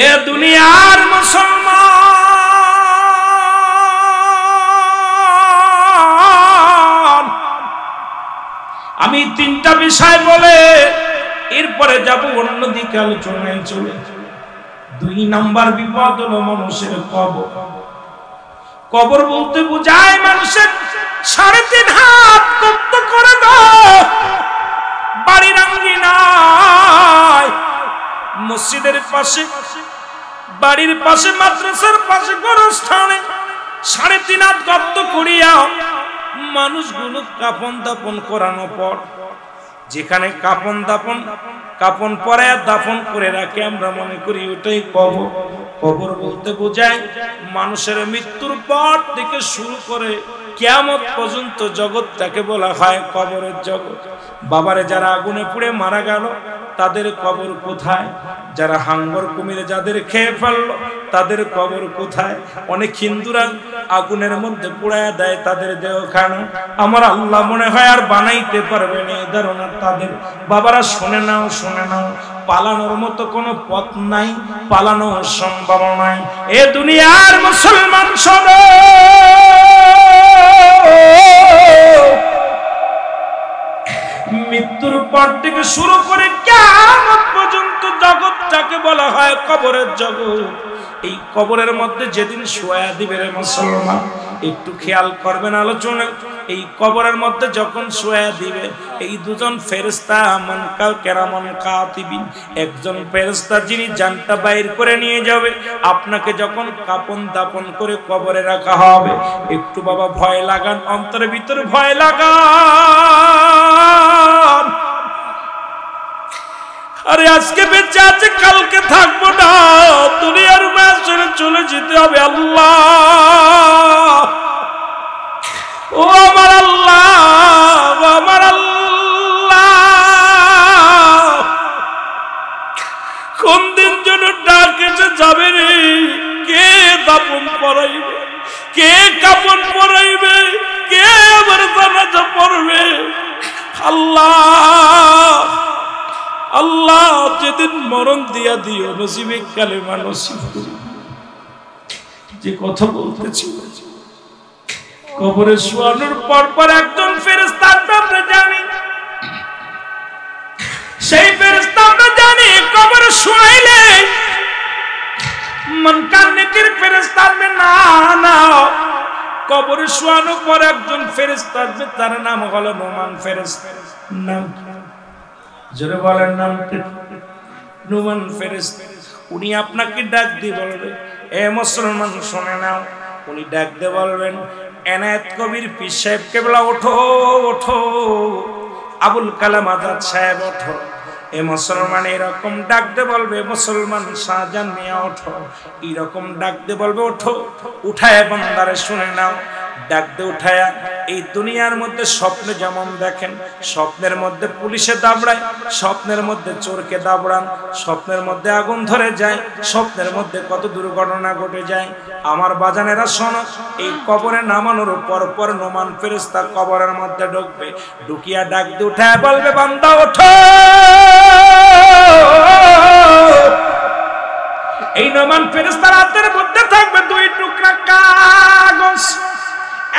এ দুনিয়ার মুসলমান, আমি তিনটা বিষয় বলে এরপরে যাব অন্যদিকে আলোচনায় চলে। 2 নাম্বার বিপদ হলো মানুষের কবর। কবর বলতে বোঝায় মানুষের 3.5 হাত কত করে দাও বাড়ির আঙ্গিনায়, মসজিদের পাশে, বাড়ির পাশে, মাদ্রাসার পাশে, গোরস্থানে 3.5 হাত গর্ত করিয়া মানুষগুলো কাফন দাফন করানো পর যেখানে কাফন পরায়া দাফন করে রাখে আমরা মনে করি ওটাই কবর। কবর বলতে বোঝায় মানুষের মৃত্যুর পর থেকে শুরু করে কিয়ামত পর্যন্ত জগৎটাকে বলা হয় কবরের জগৎ। বাবারে যারা আগুনে পুড়ে মারা গেল তাদের কবর কোথায়? যারা হাঙ্গর কুমিরে যাদের খেয়ে ফেললো তাদের কবর কোথায়? অনেক হিন্দুরা আগুনের মধ্যে পুড়ায়া দেয় তাদের দেহখানা, আমার আল্লাহ মনে হয় আর বানাইতে পারবে না এই ধারণা তাদের। বাবারা শুনে নাও, শুনে নাও, পালানোর মতো কোনো পথ নাই, পালানো সম্ভব নয়। এ দুনিয়ার মুসলমান শোনো, মৃত্যুর পর থেকে শুরু করে কিয়ামত পর্যন্ত জগৎটাকে বলা হয় কবরের জগৎ। এই কবরের মধ্যে যেদিন শোয়া দিবে রে মুসলমান, একটু খেয়াল করবেন আলোচনা। এই কবরের মধ্যে যখন শোয়া দিবে এই দুজন ফেরেশতা মুনকার কিরামান কাতিবিন, একজন ফেরেশতা যিনি জানটা বাইর করে নিয়ে যাবে, আপনাকে যখন কাফন দাফন করে কবরে রাখা হবে একটু বাবা ভয় লাগান, অন্তরের ভিতরে ভয় লাগান। আরে আজকে বেঁচে আছে কালকে থাকবো না, দুনিয়ার মাঝে চলে যেতে হবে। আল্লাহ, ও আমার আল্লাহ, ও আমার আল্লাহ, কোন দিন যেন ডাক এসে যাবে রে। কে দাফন পরাইবে, কে কাফন পরাইবে, কে আমার জানাজা পড়বে? আল্লাহ, আল্লাহ যেদিন মরণ দিয়া দিও নসিবে কালেমা নসিব। যে কথা বলতেছি, কবরে শোয়ানোর পর পর একজন ফেরেশতা আমরা জানি, সেই ফেরেশতা আমরা জানি কবরে শোয়াইলে মুনকার নেকির ফেরেশতা আসবে না। না, কবরে শোয়ানোর পর একজন ফেরেশতা আসবে, তার নাম হলো নোমান ফেরেশতা। নাম জোরে বলেন, নাম নোমান ফেরেশতা। উনি আপনাকে ডাক দিয়ে বলবে, এ মুসলমান শুনে নাও। উনি ডাক দিয়ে বলবেন, এনায়েত কবির পীর সাহেব কেবলা ওঠো, ওঠো, আবুল কালাম আজাদ সাহেব ওঠো। এ মুসলমান এরকম ডাক দিয়ে বলবে, মুসলমান শাহজাহান মিয়া ওঠো। এরকম ডাক দিয়ে বলবে, ওঠো। উঠায় বান্দারে শুনে নাও, ডাক দিয়ে উঠায়া এই দুনিয়ার মধ্যে স্বপ্নে যেমন দেখেন, স্বপ্নের মধ্যে পুলিশে দাবড়ায়, স্বপ্নের মধ্যে চোরকে দাবড়ান, স্বপ্নের মধ্যে আগুন ধরে যায়, স্বপ্নের মধ্যে কত দুর্ঘটনা ঘটে যায়। আমার বাজানেরা শোনো, এই কবরে নামানোর পর পর নোমান ফেরেশতা কবরের মধ্যে ঢুকবে, ঢুকিয়া ডাক দিয়ে উঠায় বলবে, বান্দা ওঠো। এই নোমান ফেরেশতার হাতের মধ্যে থাকবে 2 টুকরা কাগজ,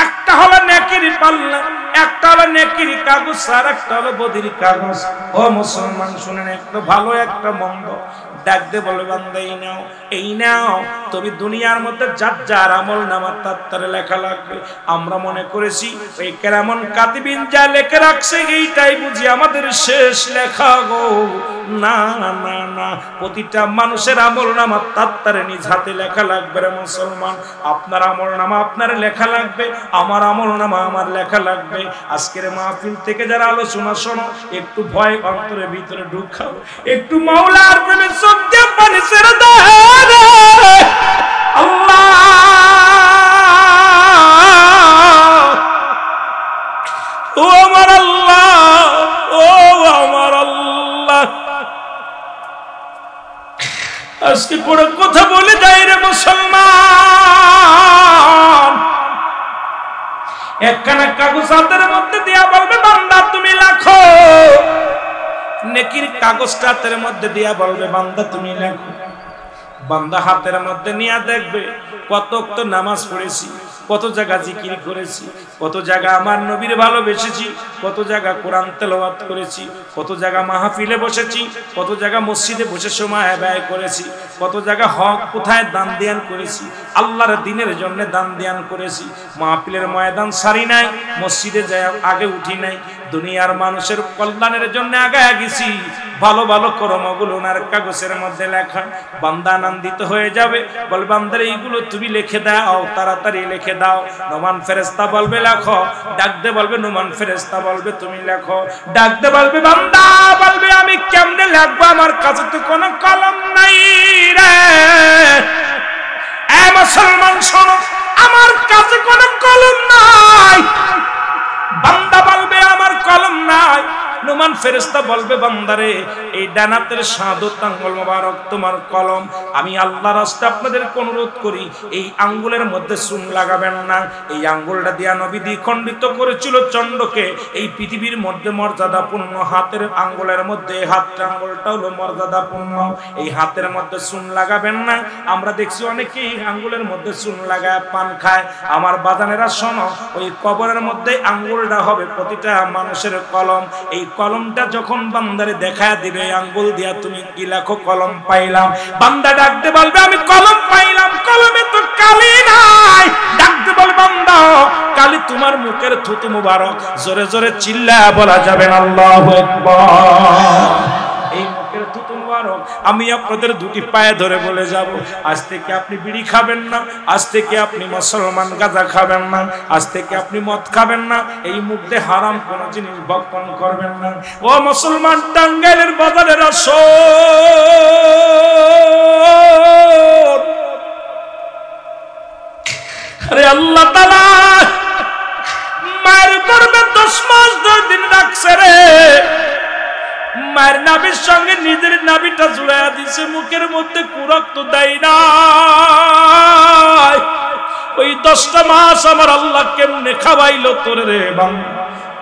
একটা হলো নেকির পাল্লা, একটা হলো নেকির কাগজ, আর একটা হলো বদির কাগজ। ও মুসলমান শুনেন, একটা ভালো একটা মন্দ। ডাক দিয়ে বলে, বান্দা এই নাও, এই নাও। তবে দুনিয়ার মধ্যে যার যার আমল নামার তার লেখা লাগবে। আমরা মনে করেছি এই কিরামান কাতিবিন যা লেখা রাখছে এইটাই বুঝি আমাদের শেষ লেখা গো। না না না, প্রতিটা মানুষের আমল নামা তার নিজ হাতে লেখা লাগবে রে মুসলমান। আপনার আমল নামা আপনার লেখা লাগবে, আমার আমল নামা আমার লেখা লাগবে। আজকের মাহফিল থেকে যারা আলোচনা শোনো, একটু ভয় অন্তরের ভিতরে ঢুকাও, একটু মাওলার প্রেমে চোখ দিয়ে পানি ছেড়ে দাও। আল্লাহ, ও আমার আল্লাহ, ও আমার আল্লাহ। আজকে বড় কথা বলে যাই রে মুসলমান। একখানা কাগজ হাতের মধ্যে দিয়া বলবে, বান্দা তুমি লেখো। নেকির কাগজটা হাতের মধ্যে দিয়া বলবে, বান্দা তুমি লেখো। বান্দা হাতের মধ্যে নিয়ে দেখবে কত তো নামাজ পড়েছি, কত জায়গা জিকির করেছি, কত জায়গা আমার নবীর ভালোবেসেছি, কত জায়গা কোরআন তেলাওয়াত করেছি, কত জায়গা মাহফিলে বসেছি, কত জায়গা মসজিদে বসে সময় ব্যয় করেছি, কত জায়গা হক কোথায় দান দেয়ান করেছি, আল্লাহর দ্বীনের জন্য দান দেয়ান করেছি। মাহফিলের ময়দান সারি নাই, মসজিদে যায় আগে উঠি নাই, দুনিয়ার মানুষের কল্যাণের জন্য আগে গেছি। ভালো ভালো কর্মগুলো ওনার কাগজের মধ্যে লেখা। বান্দা আনন্দিত হয়ে যাবে, বলবে বান্দার এইগুলো তুমি লিখে দাও, তাড়াতাড়ি লিখে দাও। নোমান ফেরেশতা বলবে লেখো, ডাকতে বলবে নোমান ফেরেশতা বলবে তুমি লেখো, ডাকতে বলবে বান্দা বলবে আমি কেমনে লিখবো, আমার কাছে তো কোনো কলম নাই রে। এ মুসলমান শোনো, আমার কাছে কোনো কলম নাই। বান্দা বলবে আমার কলম নাই। নোমান ফেরেশতা বলবে বান্দারে এই ডানাতের শাহাদত আঙ্গুল মোবারক তোমার কলম। আমি আল্লাহর রাস্তায় আপনাদেরকে অনুরোধ করি এই আঙ্গুলের মধ্যে চুন লাগাবেন না। এই আঙ্গুলটা দিয়া নবী দ্বিখণ্ডিত করেছিল চন্ডকে। এই পৃথিবীর মধ্যে মর্যাদাপূর্ণ হাতের আঙ্গুলের মধ্যে হাতের আঙ্গুলটা হলো মর্যাদাপূর্ণ। এই হাতের মধ্যে চুন লাগাবেন না। আমরা দেখছি অনেকেই আঙ্গুলের মধ্যে চুন লাগায় পান খায়। আমার বাজানেরা শোনো, ওই কবরের মধ্যে আঙ্গুলটা হবে প্রতিটা মানুষের কলম। এই কলমটা যখন বান্দারে দেখায় দিবে আঙ্গুল দিয়া তুমি কি লেখো, কলম পাইলাম। বান্দা ডাকতে বলবে আমি কলম পাইলাম, কলমে তো কালি নাই। ডাকতে বলবে বান্দা কালি তোমার মুখের থুতু মুবারক। জোরে জোরে চিল্লায়া বলা যাবে না আল্লাহু আকবার। এই মুখের থুতু মুবারক আমি আপনাদের দুটি পায়ে ধরে বলে যাব, আজ থেকে আপনি বিড়ি খাবেন না, আজ থেকে আপনি মুসলমান গাঁজা খাবেন না, আজ থেকে আপনি মদ খাবেন না, এই মুখ দিয়ে হারাম কোন জিনিস ভক্ষণ করবেন না। ও মুসলমান, টাঙ্গাইলের বাজারের আসো, আরে আল্লাহ তাআলা মায়ের গর্ভে 10 মাস 10 দিন রাখছে রে। মায়ের নাভির সঙ্গে নিজের নাভিটা জুড়াইয়া দিছে, মুখের মধ্যে কুরক্ত দেয় না। ওই 10টা মাস আমার আল্লাহ কেমনে খাওয়াইলো তোরে রে বান্দা।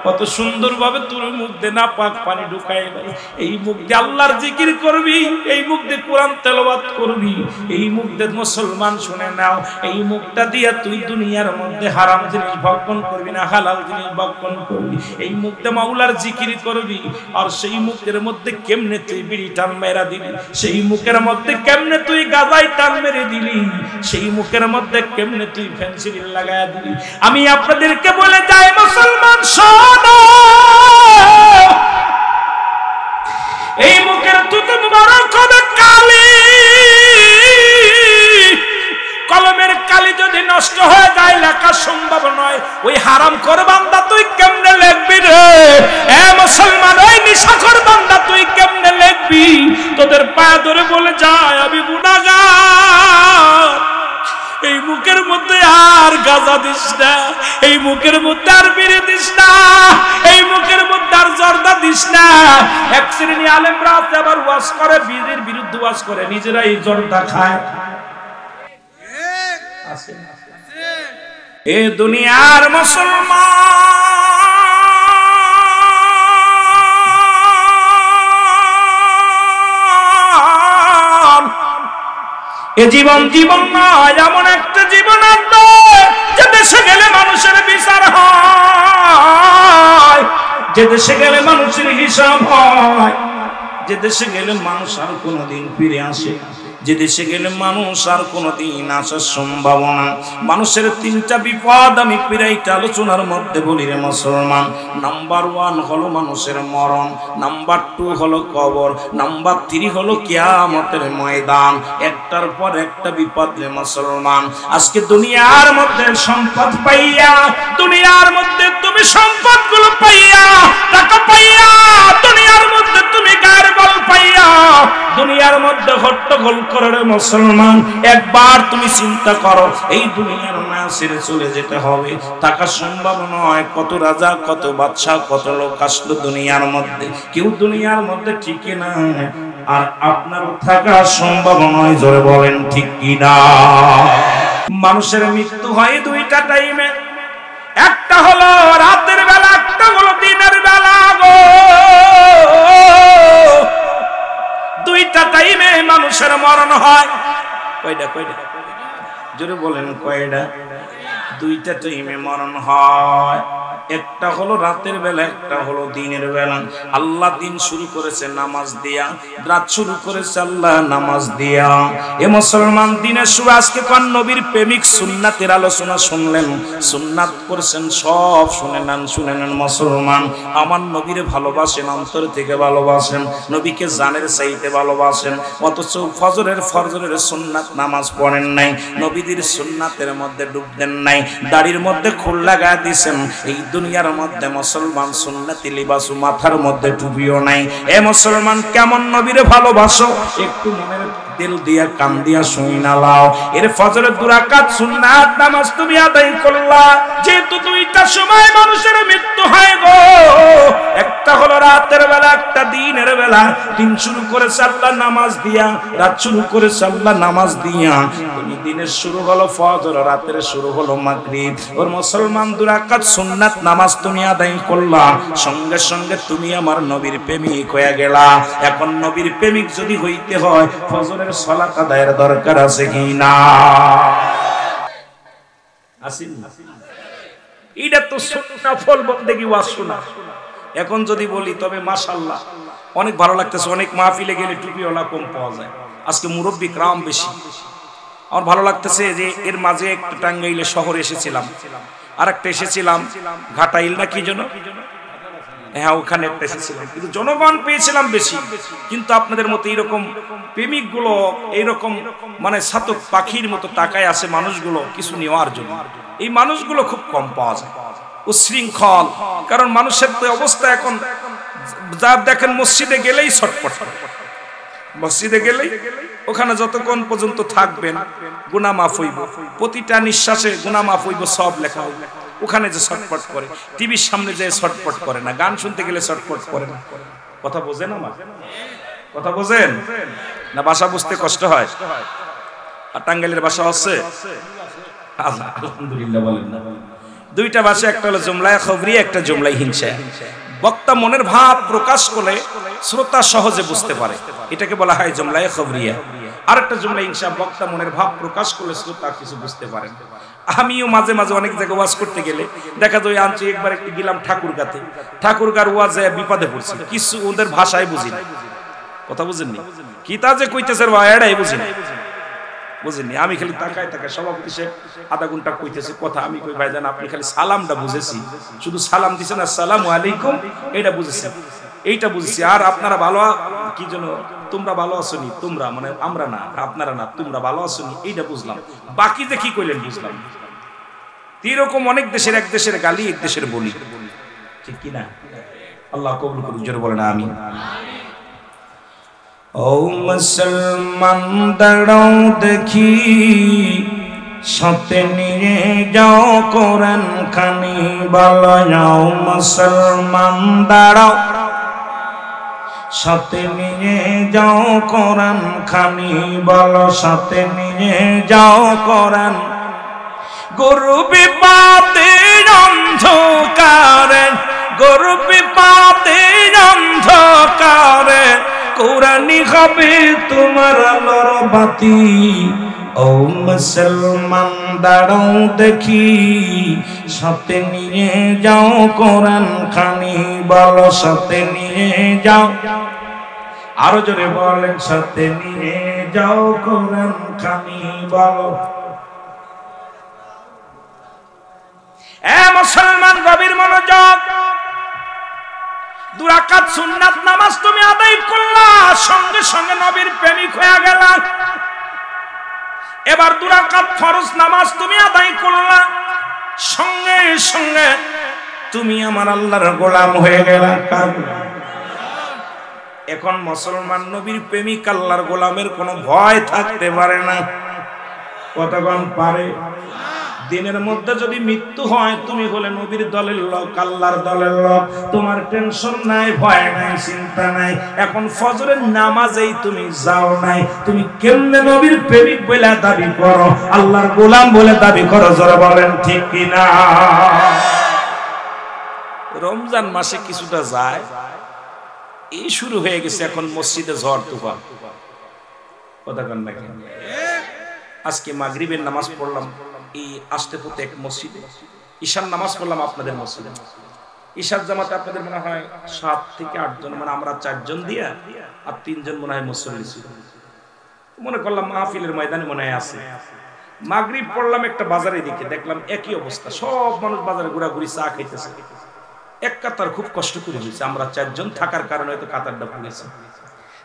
কত সুন্দর ভাবে তোর মুখ দিয়ে না পাক পানি ঢুকাই নাই। এই মুখ দিয়ে আল্লাহর জিকির করবি, এই মুখ দিয়ে কোরআন তেলাওয়াত করবি, এই মুখ দিয়ে মুসলমান শুনে নাও, এই মুখটা দিয়ে তুই দুনিয়ার মধ্যে হারাম জিনিস ভক্ষণ করবি না, হালাল জিনিস ভক্ষণ করবি। এই মুখ দিয়ে মাওলার জিকির করবি। আর সেই মুখের মধ্যে কেমনে তুই বিড়ি টান মেরা দিবি, সেই মুখের মধ্যে কেমনে তুই গাজাই টান মেরে দিলি, সেই মুখের মধ্যে কেমনে তুই ফেন্সিডিল লাগায়া দিবি। আমি আপনাদেরকে বলে যাই মুসলমান এই মুখের থুতু মুবারক হবে কালি। কলমের কালি যদি নষ্ট হয়ে যায় লেখা সম্ভব নয়। ওই হারাম কর বান্দা তুই কেমনে লিখবি রে? এ মুসলমান, ওই নিশাখোর বান্দা তুই কেমনে লিখবি? তোদের পায়ে ধরে বলে যায় আমি গুনাহগার। এই মুখের মধ্যে আর গাঁজা দিস না, এই মুখের মধ্যে আর বিড়ি দিস না, এই মুখের মধ্যে আর জর্দা দিস না। এক শ্রেণী আলেমরা আবার ওয়াজ করে, বিড়ির বিরুদ্ধে ওয়াজ করে, নিজেরা এই জর্দা খায়। এ দুনিয়ার মুসলমান, এ জীবন জীবন নয়, এমন একটা জীবন আসবে যে দেশে গেলে মানুষের বিচার হয়, যে দেশে গেলে মানুষের হিসাব হয়, যে দেশে গেলে মানুষ আর কোনোদিন ফিরে আসে, যে দেশে গেলে মানুষ আর কোনোদিন আসার সম্ভাবনা। মানুষের 3টা বিপদ আমি পিরাইটা আলোচনার মধ্যে বলি রে মুসলমান। নাম্বার 1 হলো মানুষের মরণ, নাম্বার 2 হলো কবর, নাম্বার 3 হলো কিয়ামতের ময়দান। একটার পর একটা বিপদ রে মুসলমান। আজকে দুনিয়ার মধ্যে সম্পদ পাইয়া, দুনিয়ার মধ্যে তুমি সম্পদগুলো পাইয়া, টাকা পাইয়া, দুনিয়ার মধ্যে তুমি গায়ের বল পাইয়া, দুনিয়ার মধ্যে হট্টগোল করে রে মুসলমান। একবার তুমি চিন্তা করো, এই দুনিয়ার মায়া ছেড়ে চলে যেতে হবে, টাকা সম্ভব নয়। কত রাজা, কত বাদশা, কত লোক আসলো দুনিয়ার মধ্যে, কেউ দুনিয়ার মধ্যে টিকে না। আর আপনার থাকা সম্ভব নয়, জোরে বলেন ঠিক কিনা? মানুষের মৃত্যু হয় 2টা টাইমে, একটা হলো রাতের বেলা, একটা হলো দিনের বেলা গো। 2টা টাইমে মানুষের মরণ হয়। কয়টা কয়টা জোরে বলেন কয়টা? দুইটা টাইমে মরণ হয়, একটা হলো রাতের বেলা, একটা হলো দিনের বেলা। আল্লাহ দিন শুরু করেছে নামাজ দিয়া, রাত শুরু করেছে আল্লাহ নামাজ দিয়া। এ মুসলমান দিনের শুরু আজকে কোন নবীর প্রেমিক সুন্নাতের আলোচনা শুনলেন, সুন্নাত করছেন সব শুনে নেন, শুনে নেন মুসলমান। আমার নবীরে ভালোবাসেন, অন্তর থেকে ভালোবাসেন, নবীকে জানের চাইতে ভালোবাসেন, অথচ ফজরের সুন্নাত নামাজ পড়েন নাই, নবীদের সুন্নাতের মধ্যে ডুব দেন নাই, দাড়ির মধ্যে খুল লাগা দিছেন। এই দুনিয়ার মধ্যে মুসলমান সুন্নতি লিবাস, মাথার মধ্যে টুপিও নাই। এ মুসলমান কেমন নবীরে ভালোবাসো একটু মনের দিল দিয়া কান দিয়া শুই না লাও। এর ফজরের 2 রাকাত সুন্নাত নামাজ তুমি আদায় করলা, যেহেতু দুইটা সময় মানুষের মৃত্যু হয় গো, একটা হলো রাতের বেলা, একটা দিনের বেলা। দিন শুরু করেছে আল্লাহ নামাজ দিয়া, রাত শুরু করেছে আল্লাহ নামাজ দিয়া। তুমি দিনের শুরু হলো ফজর, রাতের শুরু হলো মাগরিব। ওর মুসলমান 2 রাকাত সুন্নাত নামাজ তুমি আদায় করলা, সঙ্গে সঙ্গে তুমি আমার নবীর প্রেমিক হয়ে গেলা। এখন নবীর প্রেমিক যদি হইতে হয় ফজরের সালাত আদায়ের দরকার আছে কি না? আসেন না? এটা তো সুন্নাহ ফল বন্দেগী ওয়াজ শোনা। এখন যদি বলি তবে মাশাআল্লাহ অনেক ভালো লাগতেছে, অনেক মাহফিলে গেলে টুপিওয়ালা কম পাওয়া যায়, আজকে মুরব্বি ক্রাম বেশি। আমার ভালো লাগতেছে যে এর মাঝে একটা টাঙ্গাইলে শহরে এসেছিলাম, আর একটা এসেছিলাম ঘাটাইল না কি যেন, হ্যাঁ ওখানে একটা এসেছিলাম, কিন্তু জনগণ পেয়েছিলাম বেশি। কিন্তু আপনাদের মতো এইরকম প্রেমিক গুলো এইরকম মানে ছাতক পাখির মতো তাকায় আছে মানুষগুলো কিছু নেওয়ার জন্য, এই মানুষগুলো খুব কম পাওয়া যায়। উশৃঙ্খল, কারণ মানুষের তো অবস্থা এখন যা দেখেন মসজিদে গেলেই ছটপট, মসজিদে গেলেই ওখানে যতক্ষণ পর্যন্ত থাকবেন গুনাহ মাফ হইব, প্রতিটা নিঃশ্বাসে গুনাহ মাফ হইব, সব লেখা হইবে। ওখানে যে ছটপট করে, টিভির সামনে যে ছটপট করে না, গান শুনতে গেলে ছটপট করে না। কথা বোঝেন আমার কথা বোঝেন না? ভাষা বুঝতে কষ্ট হয়। আর টাঙ্গাইলের ভাষা হচ্ছে আলহামদুলিল্লাহ বলেন না, দুইটা ভাষা, একটা হলো জুমলায় খবরিয়া, একটা জুমলায় হিংসা। বক্তা মনের ভাব প্রকাশ করলে শ্রোতা সহজে বুঝতে পারে, এটাকে বলা হয় জুমলায় খবরিয়া। আরেকটা জুমলা হিংসা, বক্তা মনের ভাব প্রকাশ করলে শ্রোতা কিছু বুঝতে পারেন। আমিও মাঝে মাঝে অনেক জায়গায় ওয়াজ করতে গেলে দেখা যায় আনছি, একবার একটু গেলাম ঠাকুরগাতে, ঠাকুরগার ওয়াজে বিপদে পড়ছি, কিছু ওদের ভাষায় বুঝি না। কথা বুঝেননি? কি তা যে কইতেছে এটাই বুঝি না, বুঝেননি? আমি খালি তাকায় তাকায়, সভাপতি সাহেব আধা ঘন্টা কইতেছে কথা, আমি কই ভাইজান আপনি খালি সালামটা বুঝেছি, শুধু সালাম দিছেন আসসালামু আলাইকুম এটা বুঝেছি, এইটা বুঝেছি। আর আপনারা ভালো কি যেন, তোমরা ভালো আছো নি, তোমরা মানে আমরা না, আপনারা না, তোমরা ভালো আছো নি, এইটা বুঝলাম, বাকি যে কি কইলেন বুঝলাম। এরকম অনেক দেশের, এক দেশের গালি এক দেশের বলি, ঠিক কি না? আল্লাহ কবুল করুন, জোরে বলেন আমিন। ও মুসলমান দাঁড়াও দেখি, সাথে নিয়ে যাও কোরআন খানি বলো, যাও মুসলমান দাঁড়াও, সাথে নিয়ে যাও কোরআন খানি বলো, সাথে নিয়ে যাও কোরআন। গরু বিপাতে অন্ধকারে, গরু বিপাতে অন্ধকারে, কোরআনই হবে তোমার আলোর বাতি। ও মুসলমান দাঁড়াও দেখি, সাথে নিয়ে যাও কোরআন খানি বলো, সাথে নিয়ে যাও, আরো জোরে বলেন, সাথে নিয়ে যাও কোরআন খানি বলো। এ মুসলমান গভীর মনোযোগ, 2 রাকাত সুন্নাত নামাজ তুমি আদায় করলা, সঙ্গে সঙ্গে নবীর প্রেমিক হয়ে গেলা। এবার 2 রাকাত ফরজ নামাজ তুমি আদায় করলা, সঙ্গে সঙ্গে তুমি আমার আল্লাহর গোলাম হয়ে গেলা। এখন মুসলমান নবীর প্রেমিক আল্লাহর গোলামের কোনো ভয় থাকতে পারে না। কতক্ষণ পারে? দিনের মধ্যে যদি মৃত্যু হয়, তুমি হলে নবীর দলের লোক, আল্লাহর দলের লোক, তোমার টেনশন নাই, ভয় নাই, চিন্তা নাই। এখন ফজরের নামাজেই তুমি যাও নাই, তুমি কেমনে নবীর প্রেমিক বলে দাবি করো, আল্লাহর গোলাম বলে দাবি করো? জোরে বলেন ঠিক কিনা? রমজান মাসে কিছুটা যায়, এই শুরু হয়ে গেছে এখন মসজিদে ঝড় তুফান। কথা কন নাকি? আজকে মাগরিবের নামাজ পড়লাম এই আসতে পথে এক মসজিদে, ঈশার নামাজ পড়লাম আপনাদের মসজিদে। ঈশার জামাতে আপনাদের মনে হয় 7 থেকে 8 জন, মানে আমরা 4 জন দিয়া আর 3 জন মনে হয় মুসল্লি ছিল। মনে করলাম মাহফিলের ময়দানে মনে হয় আছে। মাগরিব পড়লাম একটা বাজারের দিকে, দেখলাম একই অবস্থা, সব মানুষ বাজারে ঘোরাঘুরি চা খাইতেছে। এক কাতার খুব কষ্ট করে হয়েছে, আমরা 4 জন থাকার কারণে হয়তো কাতারটা পড়েছে।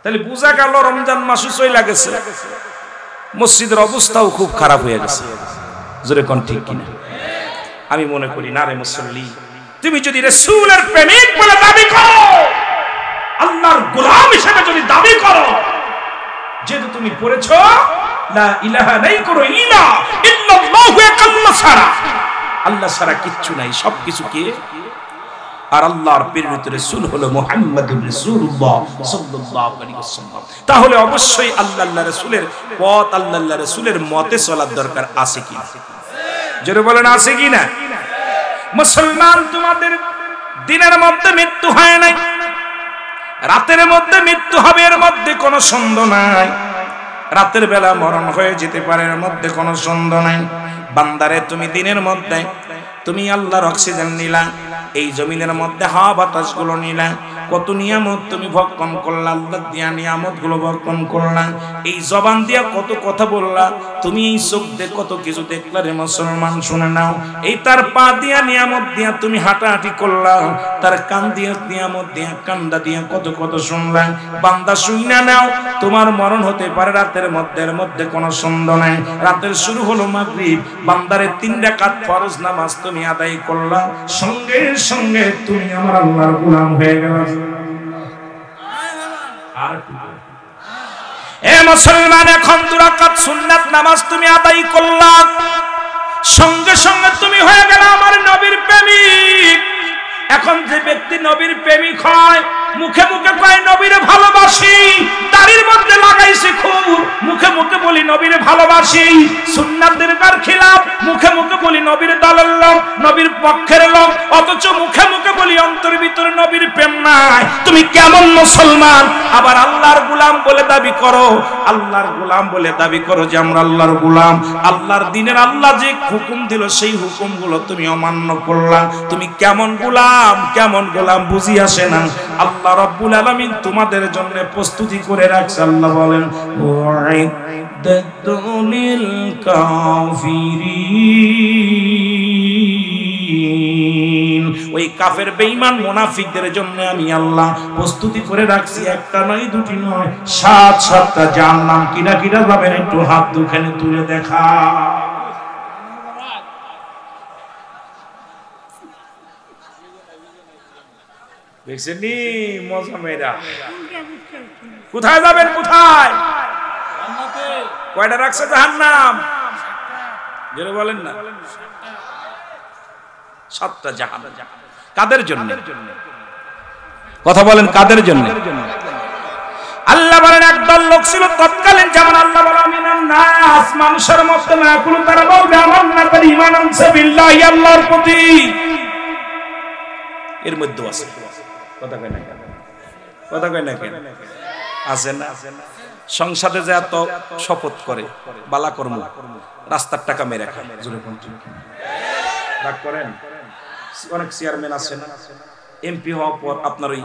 তাহলে বোঝা গেল রমজান মাসও চলে গেছে, মসজিদের অবস্থাও খুব খারাপ হয়ে গেছে। জোরে কোন ঠিক কিনা? আমি মনে করি না রে মুসল্লি, তুমি যদি রাসূলের প্রেমিক বলে দাবি করো, আল্লাহর গোলাম হিসেবে যদি দাবি করো, যেহেতু তুমি পড়েছো লা ইলাহা নাই করো ইলা ইল্লাল্লাহু আল্লাহ ছাড়া, আল্লাহ ছাড়া কিচ্ছু নাই, সবকিছু কে? আর আল্লাহর প্রেরিত রাসূল হলো মুহাম্মদুর রাসূলুল্লাহ সাল্লাল্লাহু আলাইহি ওয়াসাল্লাম। তাহলে অবশ্যই আল্লাহর রাসূলের পথ, আল্লাহর রাসূলের মতে চলার দরকার আছে কি? জোরে বলেন আছে কি না? মুসলমান, তোমাদের দিনের মধ্যে মৃত্যু হয় নাই, রাতের মধ্যে মৃত্যু হবে, এর মধ্যে কোনো সন্দেহ নাই। রাতের বেলা মরণ হয়ে যেতে পারে, এর মধ্যে কোনো সন্দেহ নাই। বান্দারে, তুমি দিনের মধ্যে তুমি আল্লাহর অক্সিজেন নিলা, এই জমিনের মধ্যে হাওয়া বাতাস গুলো নিলা, কত নিয়ামত তুমি ভক্ষণ করলা, আল্লাহ দিয়া নিয়ামত গুলো ভক্ষণ করলা, এই জবান দিয়া কত কথা বললা, তুমি এই চোখ দিয়ে কত কিছু দেখলা রে মুসলমান, শুনে নাও। এই তার পা দিয়া নিয়ামত দিয়া তুমি হাঁটাহাঁটি করলা, তার কান দিয়া নিয়ামত দিয়া, কান্দা দিয়া কত কত শুনলা। বান্দা শুইনা নাও, তোমার মরণ হতে পারে রাতের মধ্যে, এর মধ্যে কোনো সন্দেহ নাই। রাতের শুরু হলো মাগরিব, বান্দারে 3 রাকাত ফরজ নামাজ তুমি আদায় করলা, সঙ্গে সঙ্গে তুমি আমার আল্লাহর গোলাম হয়ে গেলা। এ মুসলমান, এখন 2 রাকাত সুন্নাত নামাজ তুমি আদায় করলা, সঙ্গে সঙ্গে তুমি হয়ে গেল আমার নবীর প্রেমিক। এখন যে ব্যক্তি নবীর প্রেমিক হয়, মুখে মুখে কয় নবীরে ভালোবাসি, দাড়ির মধ্যে লাগাইছে খুব, মুখে মুখে বলি নবীরে ভালোবাসি, সুন্নাতের কার খিলাফ, মুখে মুখে বলি নবীর দলের লোক, নবীর পক্ষের লোক, অথচ মুখে মুখে বলি অন্তর ভিতরে নবীর প্রেম নাই। তুমি কেমন মুসলমান? আবার আল্লাহর গোলাম বলে দাবি করো, আল্লাহর গোলাম বলে দাবি করো যে আমরা আল্লাহর গোলাম। আল্লাহর দিনের আল্লাহ যে হুকুম দিল সেই হুকুমগুলো তুমি অমান্য করলা। তুমি কেমন গোলাম, কেমন গোলাম বুঝি আসে না। আল্লাহ রাব্বুল আলামিন তোমাদের জন্য প্রস্তুতি করে রাখছে। আল্লাহ বলেন ওয়াইদাতুল কাফিরিন, ওই কাফের বেঈমান মুনাফিকদের জন্য আমি আল্লাহ প্রস্তুতি করে রাখছি। একটা নয়, 2টি নয়, 7-7টা জাহান্নাম। কিনা কিনা যাবেন একটু হাত দুখানে তুলে দেখা। দেখছেন নি মজা মেয়েরা? কোথায় যাবেন? কোথায়? কয়টা রাখছে জাহান্নাম? যেটা বলেন না, 7টা জাহান্নাম। কাদের জন্য? কথা বলেন, কাদের জন্য? আল্লাহ বলেন একদল লোক ছিল তৎকালীন, যেমন আল্লাহ বলেন মিনান নাস, মানুষের মধ্যে না কোনো তারা বলবে আমান্না করি ঈমান আনছে বিল্লাহি, আল্লাহর প্রতি। এর মধ্যে আছে কথা কয় না, কথা কয় না কেন? আছে না? সংসদে যে এত শপথ করে বালা কর্ম, রাস্তার টাকা মেরে খায়, জোরে কোন ঠিক রাগ করেন। অনেক চেয়ারম্যান আছে না, এমপি হওয়ার পর আপনার ওই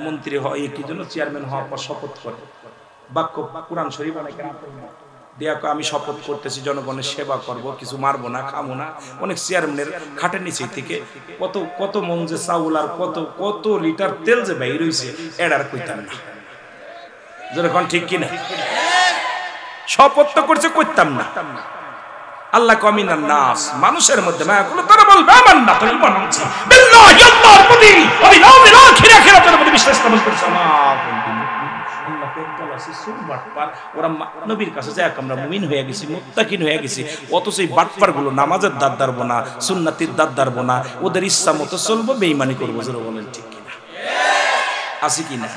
মন্ত্রী হয় কি জন্য চেয়ারম্যান হওয়ার পর শপথ করে, বাক্য কোরআন শরীফ অনেক দেয়া, আমি শপথ করতেছি জনগণের সেবা করব, কিছু মারবো না, খাবো না। অনেক চেয়ারম্যানের খাটের নিচে থেকে কত কত মন যে চাউল আর কত কত লিটার তেল যে বাইর হইছে, এটার কইতাম না, যখন ঠিক কিনা? শপথ তো করছে, করতাম না। আল্লাহ কমিনান নাস, মানুষের মধ্যে না কোনো তারা বলবে আমার না তো ঈমান আনছে বিল্লাহি, আল্লাহর প্রতি, ওই নামের আখিরাতের প্রতি বিশ্বাস স্থাপন করছে না। আল্লাহ একদল আছে সুরবাটপার, ওরা নবীর কাছে যায় আমরা মুমিন হয়ে গেছি, মুত্তাকিন হয়ে গেছি, অথচ এই বাটপারগুলো নামাজের দাঁত দাঁড়বো না, সুন্নাতের দাঁত দাঁড়বো না, ওদের ইচ্ছা মতো চলবো, বেঈমানি করবো। জোরে বলেন ঠিক কিনা? আছে কিনা?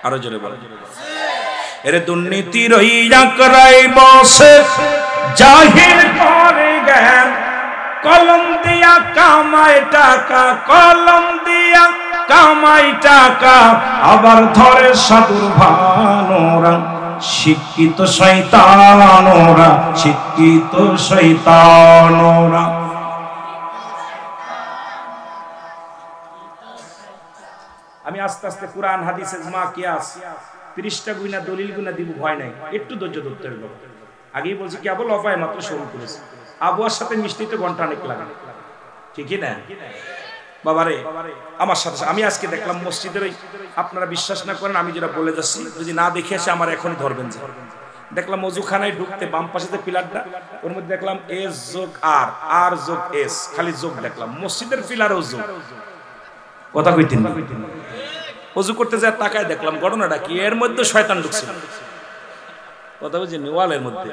আরো জোরে বলেন। এরে দুর্নীতি রইয়া করাই বসে, জাহির করে জ্ঞান, কলম দিয়া কামায় টাকা, কলম দিয়া কামাই টাকা, আবার ধরে সাধুর ভানোরা, শিক্ষিত শয়তান ওরা, শিক্ষিত শয়তান ওরা। আমি আস্তে আস্তে কোরআন হাদিস ইজমা কিয়াস পৃষ্ঠা গুনা দলিল গুনা দিব, ভয় নাই, একটু ধৈর্য ধরতে হবে। আগেই বলছি কেবল অপায় মাত্র শুরু করেছি, আবুয়ার সাথে মিষ্টিতে ঘন্টা অনেক লাগে, ঠিকই না বাবারে? আমার সাথে আমি আজকে দেখলাম মসজিদের ওই, আপনারা বিশ্বাস না করেন আমি যেটা বলে যাচ্ছি, যদি না দেখে আসে আমার এখনই ধরবেন যে, দেখলাম অজুখানায় ঢুকতে বাম পাশে যে পিলারটা, ওর মধ্যে দেখলাম এস যোগ আর, আর যোগ এস, খালি যোগ দেখলাম। মসজিদের পিলারও যোগ, কথা কইতেন অজু করতে যায় তাকায় দেখলাম ঘটনাটা কি, এর মধ্যে শয়তান ঢুকছে, কথা বুঝেন, ওয়ালের মধ্যে।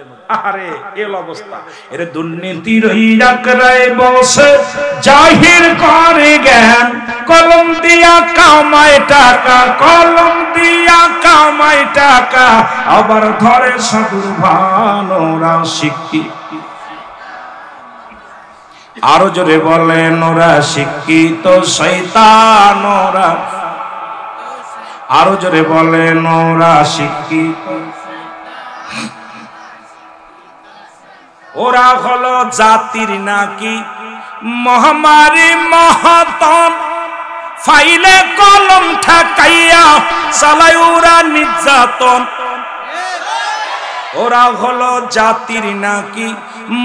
আরে এল অবস্থা, এর দুর্নীতির রায় বসে জাহির করে জ্ঞান, কলম দিয়া কামায় টাকা, কলম দিয়া কামায় টাকা, আবার ধরে সাধুর ভান ওরা শিক্ষিত। আরো জোরে বলেন ওরা শিক্ষিত শয়তান ওরা, আরো জোরে বলেন ওরা শিক্ষিত। ওরা হলো জাতির নাকি মহামারী মহাতম, ফাইলে কলম ঠাকাইয়া চালায় ওরা নির্যাতন। ওরা হলো জাতির নাকি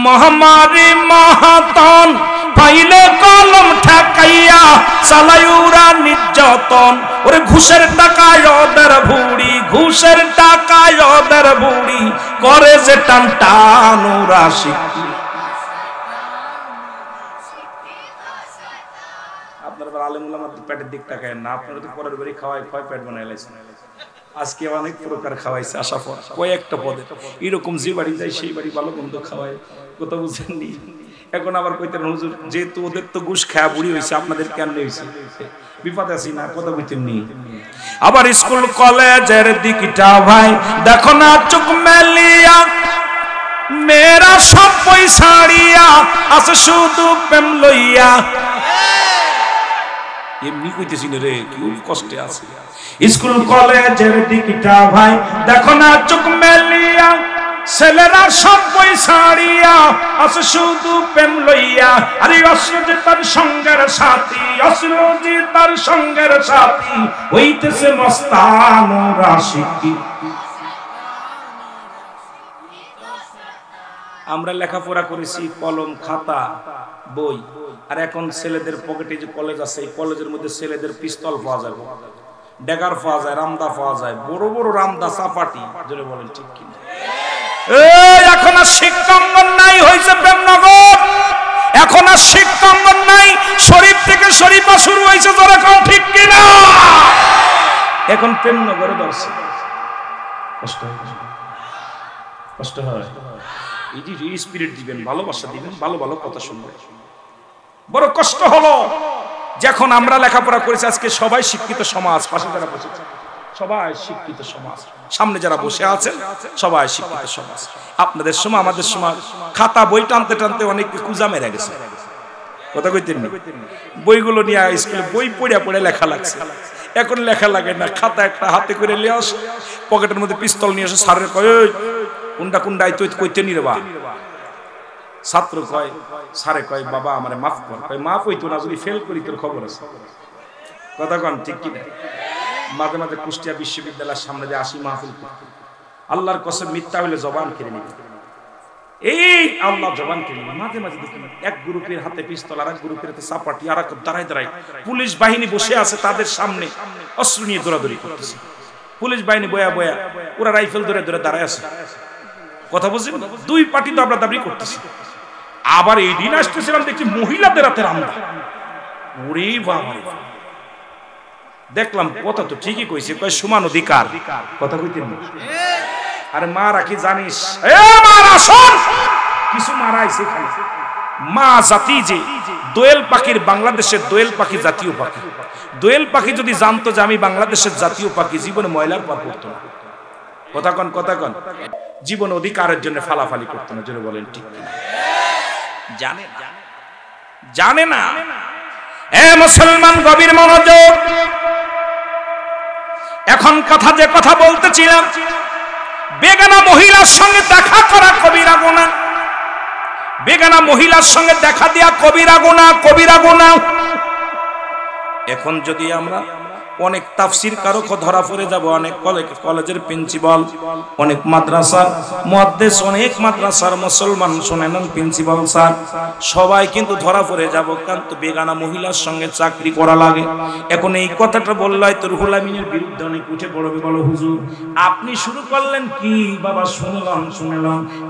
মহামারী মহাতন, ফাইলে কলম ঠাকাইয়া চালায় ওরা নির্যাতন। ওরে ঘুষের টাকায় ওদের ভুড়ি, ঘুষের টাকায় ওদের ভুড়ি, করে যে টান টান ওরা শিক্ষিত। আপনারা আলেমুল আমাদের পেটের দিক তাকায় না, আপনারা তো পরের বাড়ি খাওয়াই খাওয়াই পেট বানাই লাইছেন। আজকে অনেক প্রকার খাওয়াইছে, আসা পর কয়েকটা পদে এরকম যে বাড়ি যায় সেই বাড়ি ভালো মন্দ খাওয়ায়, কথা বুঝেননি? এখন আবার কইতেন হুজুর যেহেতু ওদের তো ঘুষ খায়া বুড়ি হয়েছে, আপনাদের কেন হয়েছে, বিপদ আছি না, কথা বুঝতেননি? আবার স্কুল কলেজের দিকটা ভাই দেখো না চোখ মেলিয়া, মেয়েরা সব পয়সাড়িয়া আছে শুধু প্রেম লইয়া। এমনি কইতেছি না রে, খুব কষ্টে আছে। স্কুল কলেজের দিকটা ভাই দেখো না চোখ মেলিয়া, ছেলেরা সব পয়সাড়িয়া আছে শুধু প্রেম লইয়া। আরে অসরজি তার সঙ্গের সাথী, অসরজি তার সঙ্গের সাথী, হইতেছে মস্তান ওরা শিক্ষিত। আমরা লেখাপড়া করেছি কলম খাতা বই, আর এখন ছেলেদের পকেটে যে কলেজ আছে, এই কলেজের মধ্যে ছেলেদের পিস্তল পাওয়া যাবে, ড্যাগার পাওয়া যায়, রামদা পাওয়া যায়, বড় বড় রামদা চাপাটি, জোরে বলেন ঠিক কিনা? এখন আর শিক্ষাঙ্গন নাই, হয়েছে প্রেমনগর। এখন আর শিক্ষাঙ্গন নাই, শরীফ থেকে শরীফা শুরু হয়েছে, জোরে কও ঠিক কিনা? এখন প্রেমনগরে দর্শক কষ্ট হয়, কষ্ট হয়। এই যে স্পিরিট দিবেন, ভালোবাসা দিবেন, ভালো ভালো কথা শুনবেন, বড় কষ্ট হলো যখন আমরা লেখাপড়া করেছি। আজকে সবাই শিক্ষিত সমাজ, পাশে যারা বসেছে সবাই শিক্ষিত সমাজ, সামনে যারা বসে আছেন সবাই শিক্ষিত সমাজ। আপনাদের সময় আমাদের সময় খাতা বই টানতে টানতে অনেকে কুজা মেরে গেছে, কথা কইতেন না? বইগুলো নিয়ে স্কুলে বই পড়িয়া পড়ে লেখা লাগছে। এখন লেখা লাগে না, খাতা একটা হাতে করে নিয়ে আস, পকেটের মধ্যে পিস্তল নিয়ে আসে, স্যারের কয় কোনটা কোনটা তুই কইতে নি রে বা। ছাত্র কয়, স্যারে কয় বাবা আমারে মাফ কর, কয় মাফ হইতো না, যদি ফেল করি তোর খবর আছে, কথা কন ঠিক কি না? মাঝে মাঝে কুষ্টিয়া বিশ্ববিদ্যালয়ের সামনে দিয়ে আসি মাহফিল, আল্লাহর কসম মিথ্যা হইলে জবান কেড়ে নিবে, এই আল্লাহ জবান কেড়ে নিবে। মাঝে মাঝে দেখি এক গ্রুপের হাতে পিস্তল, আর এক গ্রুপের হাতে চাপাটি, আর এক দাঁড়ায় দাঁড়ায় পুলিশ বাহিনী বসে আছে, তাদের সামনে অস্ত্র নিয়ে দৌড়াদৌড়ি করতেছে। পুলিশ বাহিনী বয়া বয়া ওরা রাইফেল ধরে ধরে দাঁড়ায় আছে, কথা বুঝছেন? দুই পার্টি তো আমরা দাবি করতেছি। আবার এই দিন আসতেছিলাম দেখছি মহিলাদের হাতে রামদা, ওরে বাবা, দেখলাম কথা তো ঠিকই কইছে, কয় সমান অধিকার, কথা কইতেন না? আরে মা রাখি জানিস, এ মারা শোন, কিছু মারা আইছে খালি মা জাতি, যে দোয়েল পাখির, বাংলাদেশের দোয়েল পাখি জাতীয় পাখি, দোয়েল পাখি যদি জানতো যে আমি বাংলাদেশের জাতীয় পাখি, জীবনে ময়লার পা করতো না, কথা কন, কথা কন, জীবন অধিকারের জন্য ফালাফালি করতো না, জোরে বলেন ঠিক না? জানে না, জানে না। এ মুসলমান গভীর মনোযোগ, এখন কথা যে কথা বলতেছিলাম, বেগানা মহিলার সঙ্গে দেখা করা কবিরা গুনাহ, বেগানা মহিলার সঙ্গে দেখা দেয়া কবিরা গুনাহ, কবিরা গুনাহ। এখন যদি আমরা অনেক তাফসীর কারক ধরা পড়ে যাব, অনেক কলেজের প্রিন্সিপাল, অনেক মাদ্রাসার মুহাদ্দিস, অনেক মাদ্রাসার মুসলমান শুনেন প্রিন্সিপাল স্যার, সবাই কিন্তু ধরা পড়ে যাব, কিন্তু বেগানা মহিলার সঙ্গে চাকরি করা লাগে। এখন এই কথাটা বললে তো রুহুল আমিনের বিরুদ্ধে অনেক উঠে পড়বে, বলো হুজুর আপনি শুরু করলেন কি? বাবা শুনলাম,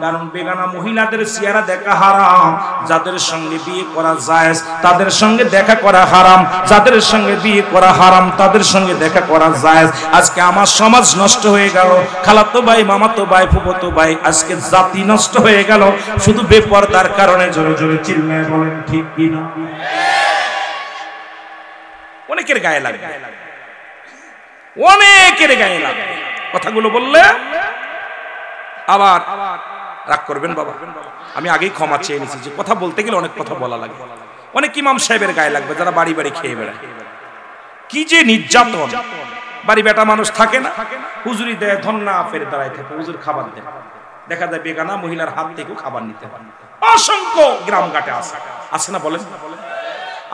কারণ বেগানা মহিলাদের চেহারা দেখা হারাম, যাদের সঙ্গে বিয়ে করা জায়েজ তাদের সঙ্গে দেখা করা হারাম, যাদের সঙ্গে বিয়ে করা হারাম তাদের সঙ্গে দেখা করা জায়েজ। আজকে আমার সমাজ নষ্ট হয়ে গেল, খালাতো ভাই, মামাতো ভাই, ফুফাতো ভাই, আজকে জাতি নষ্ট হয়ে গেল শুধু বেপরদার কারণে। জোরে জোরে চিল্লায় বলেন ঠিক কি না? অনেকের গায়ে লাগবে, অনেকের গায়ে লাগবে কথাগুলো বললে। আবার রাগ করবেন বাবা, আমি আগেই ক্ষমা চেয়ে নিয়েছি যে কথা বলতে গেলে অনেক কথা বলা লাগে। অনেক ইমাম সাহেবের গায়ে লাগবে যারা বাড়ি বাড়ি খেয়ে বেড়ায়। কি যে নির্যাতন! বাড়ি বেটা মানুষ থাকে না, হুজুরি দেয়, ধন্না ফের দাঁড়ায় থাকে, হুজুর খাবার দেয়, দেখা যায় বেগানা মহিলার হাত থেকেও খাবার নিতে পারে। অসংখ্য গ্রাম ঘাটে আছে, আছে না বলেন?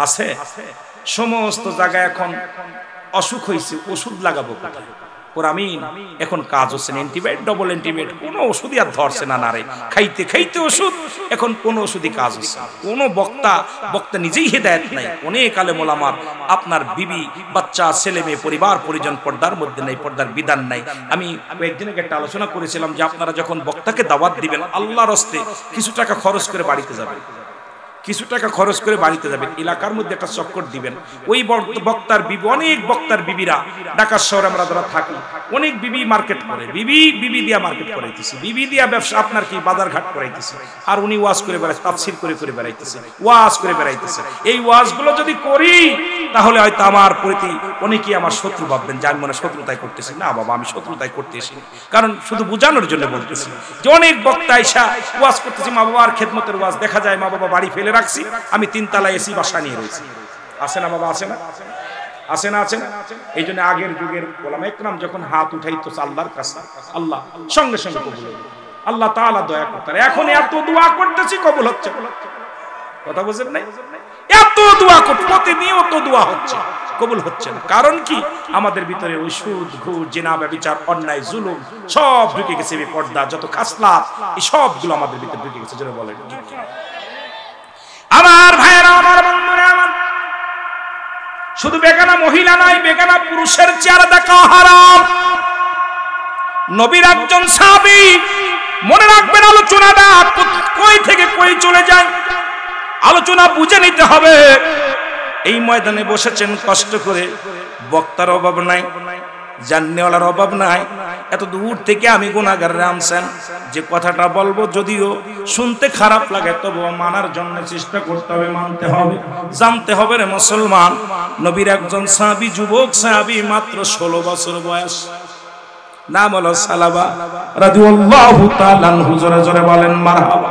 আছে। সমস্ত জায়গায় এখন অসুখ হয়েছে, ওষুধ লাগাবো কোথায়? আমিন এখন কাজ হচ্ছে না, অ্যান্টিবায়োটিক, ডবল অ্যান্টিবায়োটিক, কোনো ওষুধই আর ধরছে না। নারে খাইতে খাইতে ওষুধ, এখন কোনো ওষুধই কাজ হচ্ছে না। কোনো বক্তা নিজেই হেদায়েত নাই। অনেক আলেম ওলামা আপনার বিবি বাচ্চা ছেলে মেয়ে পরিবার পরিজন পর্দার মধ্যে নাই, পর্দার বিধান নাই। আমি কয়েকদিন আগে একটা আলোচনা করেছিলাম যে আপনারা যখন বক্তাকে দাওয়াত দিবেন আল্লাহর হস্তে কিছু টাকা খরচ করে বাড়িতে যাবেন, কিছু টাকা খরচ করে বাড়িতে যাবেন, এলাকার মধ্যে একটা চক্কর দিবেন। ওই বক্তার বিবি, অনেক বক্তার বিবিরা ঢাকা শহরে আমরা যারা থাকি, অনেক বিবি মার্কেট করে, বিবি দিয়া মার্কেট করাইতেছে, বিবি দিয়া ব্যবসা আপনার কি বাজার ঘাট করাইতেছে, আর উনি ওয়াজ করে বেড়ায়, তাফসীর করে বেড়াইতেছে, ওয়াজ করে বেড়াইতেছে। এই ওয়াজগুলো যদি করি তাহলে হয়তো আমার প্রতি অনেকেই আমার শত্রু ভাববেন যে আমি মনে শত্রুতাই করতেছি। না বাবা, আমি শত্রুতাই করতেছি, কারণ শুধু বোঝানোর জন্য বলতেছি যে অনেক বক্তা এসা ওয়াজ করতেছি, মা বাবার খেদমতের ওয়াজ, দেখা যায় মা বাবা বাড়ি ফেলে রাখছি, আমি 3 তলা এসি বাসা নিয়ে রয়েছি। আছে না বাবা? আছে না? আছে না? আছে না? এই জন্য আগের যুগের ওলামা ইকরাম যখন হাত উঠাইতো আল্লাহর কাছে, আল্লাহ সঙ্গে সঙ্গে কবুল হতো, আল্লাহ তাআলা দয়া করতেন। এখন এত দোয়া করতেছি কবুল হচ্ছে, কথা বুঝেন নাই? এত দোয়া করতে প্রতিনিয়ত দোয়া হচ্ছে, কবুল হচ্ছে না। কারণ কি? আমাদের ভিতরে ওই সুদ, ঘুষ, জিনা, ব্যভিচার, অন্যায়, জুলুম সব ঢুকে গেছে। বেপরদা যত খাসলাত, এই সবগুলো আমাদের ভিতরে ঢুকে গেছে। যেন বলেন আমার ভাইয়েরা, আমার বন্ধুরা, আমার শুধু বেগানা মহিলা নয়, বেগানা পুরুষের চেহারা দেখা হারাম। নবীর একজন সাহাবী, মনে রাখবেন আলোচনাটা কই থেকে কই চলে যায়, আলোচনা বুঝে নিতে হবে। এই ময়দানে বসেছেন কষ্ট করে, বক্তার অভাব নাই, জাননেওয়ালার অভাব নাই, এত দূর থেকে আমি গুনাহগাররে আনছেন। যে কথাটা বলবো যদিও শুনতে খারাপ লাগে, তবু মানার জন্য চেষ্টা করতে হবে, মানতে হবে, জানতে হবে। রে মুসলমান, নবীর একজন সাহাবী, যুবক সাহাবী, মাত্র 16 বছর বয়স, নাম হলো সালাবা রাদিয়াল্লাহু তাআলা আনহু। জোরে জোরে বলেন মারহাবা।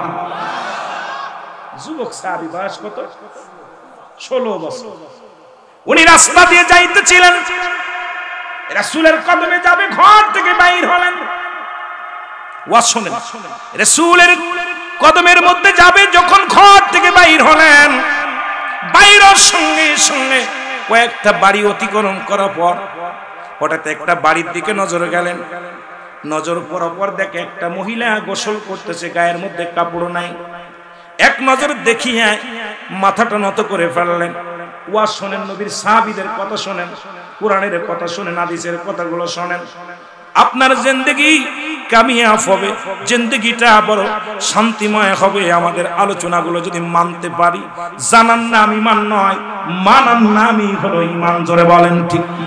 যুবক সাহাবী, বয়স কত? 16 বছর। উনি রাস্তা দিয়ে যাইতেছিলেন, রাসূলের কদমে যাবে, ঘর থেকে বাইর হলেন। ওয়াজ শুনেন, রাসূলের কদমের মধ্যে যাবে, যখন ঘর থেকে বাইর হলেন, বাইরের সঙ্গে সঙ্গে কয়েকটা বাড়ি অতিক্রম করার পর হঠাৎ একটা বাড়ির দিকে নজর গেলেন। নজর পরপর দেখে একটা মহিলা গোসল করতেছে, গায়ের মধ্যে কাপড় নাই। এক নজর দেখিয়ে মাথাটা নত করে ফেললেন। ওয়াজ শোনেন, নবীর সাহাবীদের কথা শোনেন, কোরআনের কথা শোনেন, হাদিসের কথাগুলো শোনেন। আপনার জিন্দেগি কামিয়াব হবে, জিন্দেগিটা বড় শান্তিময় হবে আমাদের আলোচনাগুলো যদি মানতে পারি। জানার নাম ঈমান নয়, মানার নামই হলো ঈমান। জোরে বলেন ঠিক কি?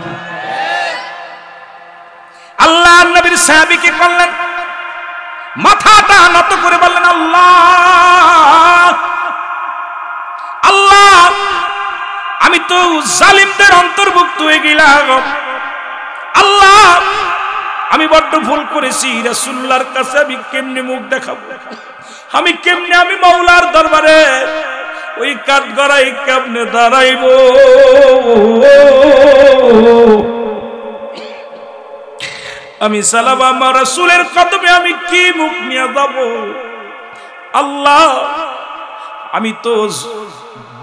আল্লাহ নবীর সাহাবীকে করলেন, মাথাটা নত করে বললেন, আল্লাহ আল্লাহ, আমি তো জালিমদের অন্তর্ভুক্ত হয়ে গেলাম। আল্লাহ, আমি বড্ড ভুল করেছি। রাসূলুল্লাহর কাছে আমি কেমনে মুখ দেখাবো? আমি কেমনে, আমি মাওলার দরবারে ওই কাঠ গড়াই কেমনে দাঁড়াইবো? আমি সালাবা আমার রাসূলের কদমে আমি কি মুখ নিয়ে যাব? আল্লাহ, আমি তো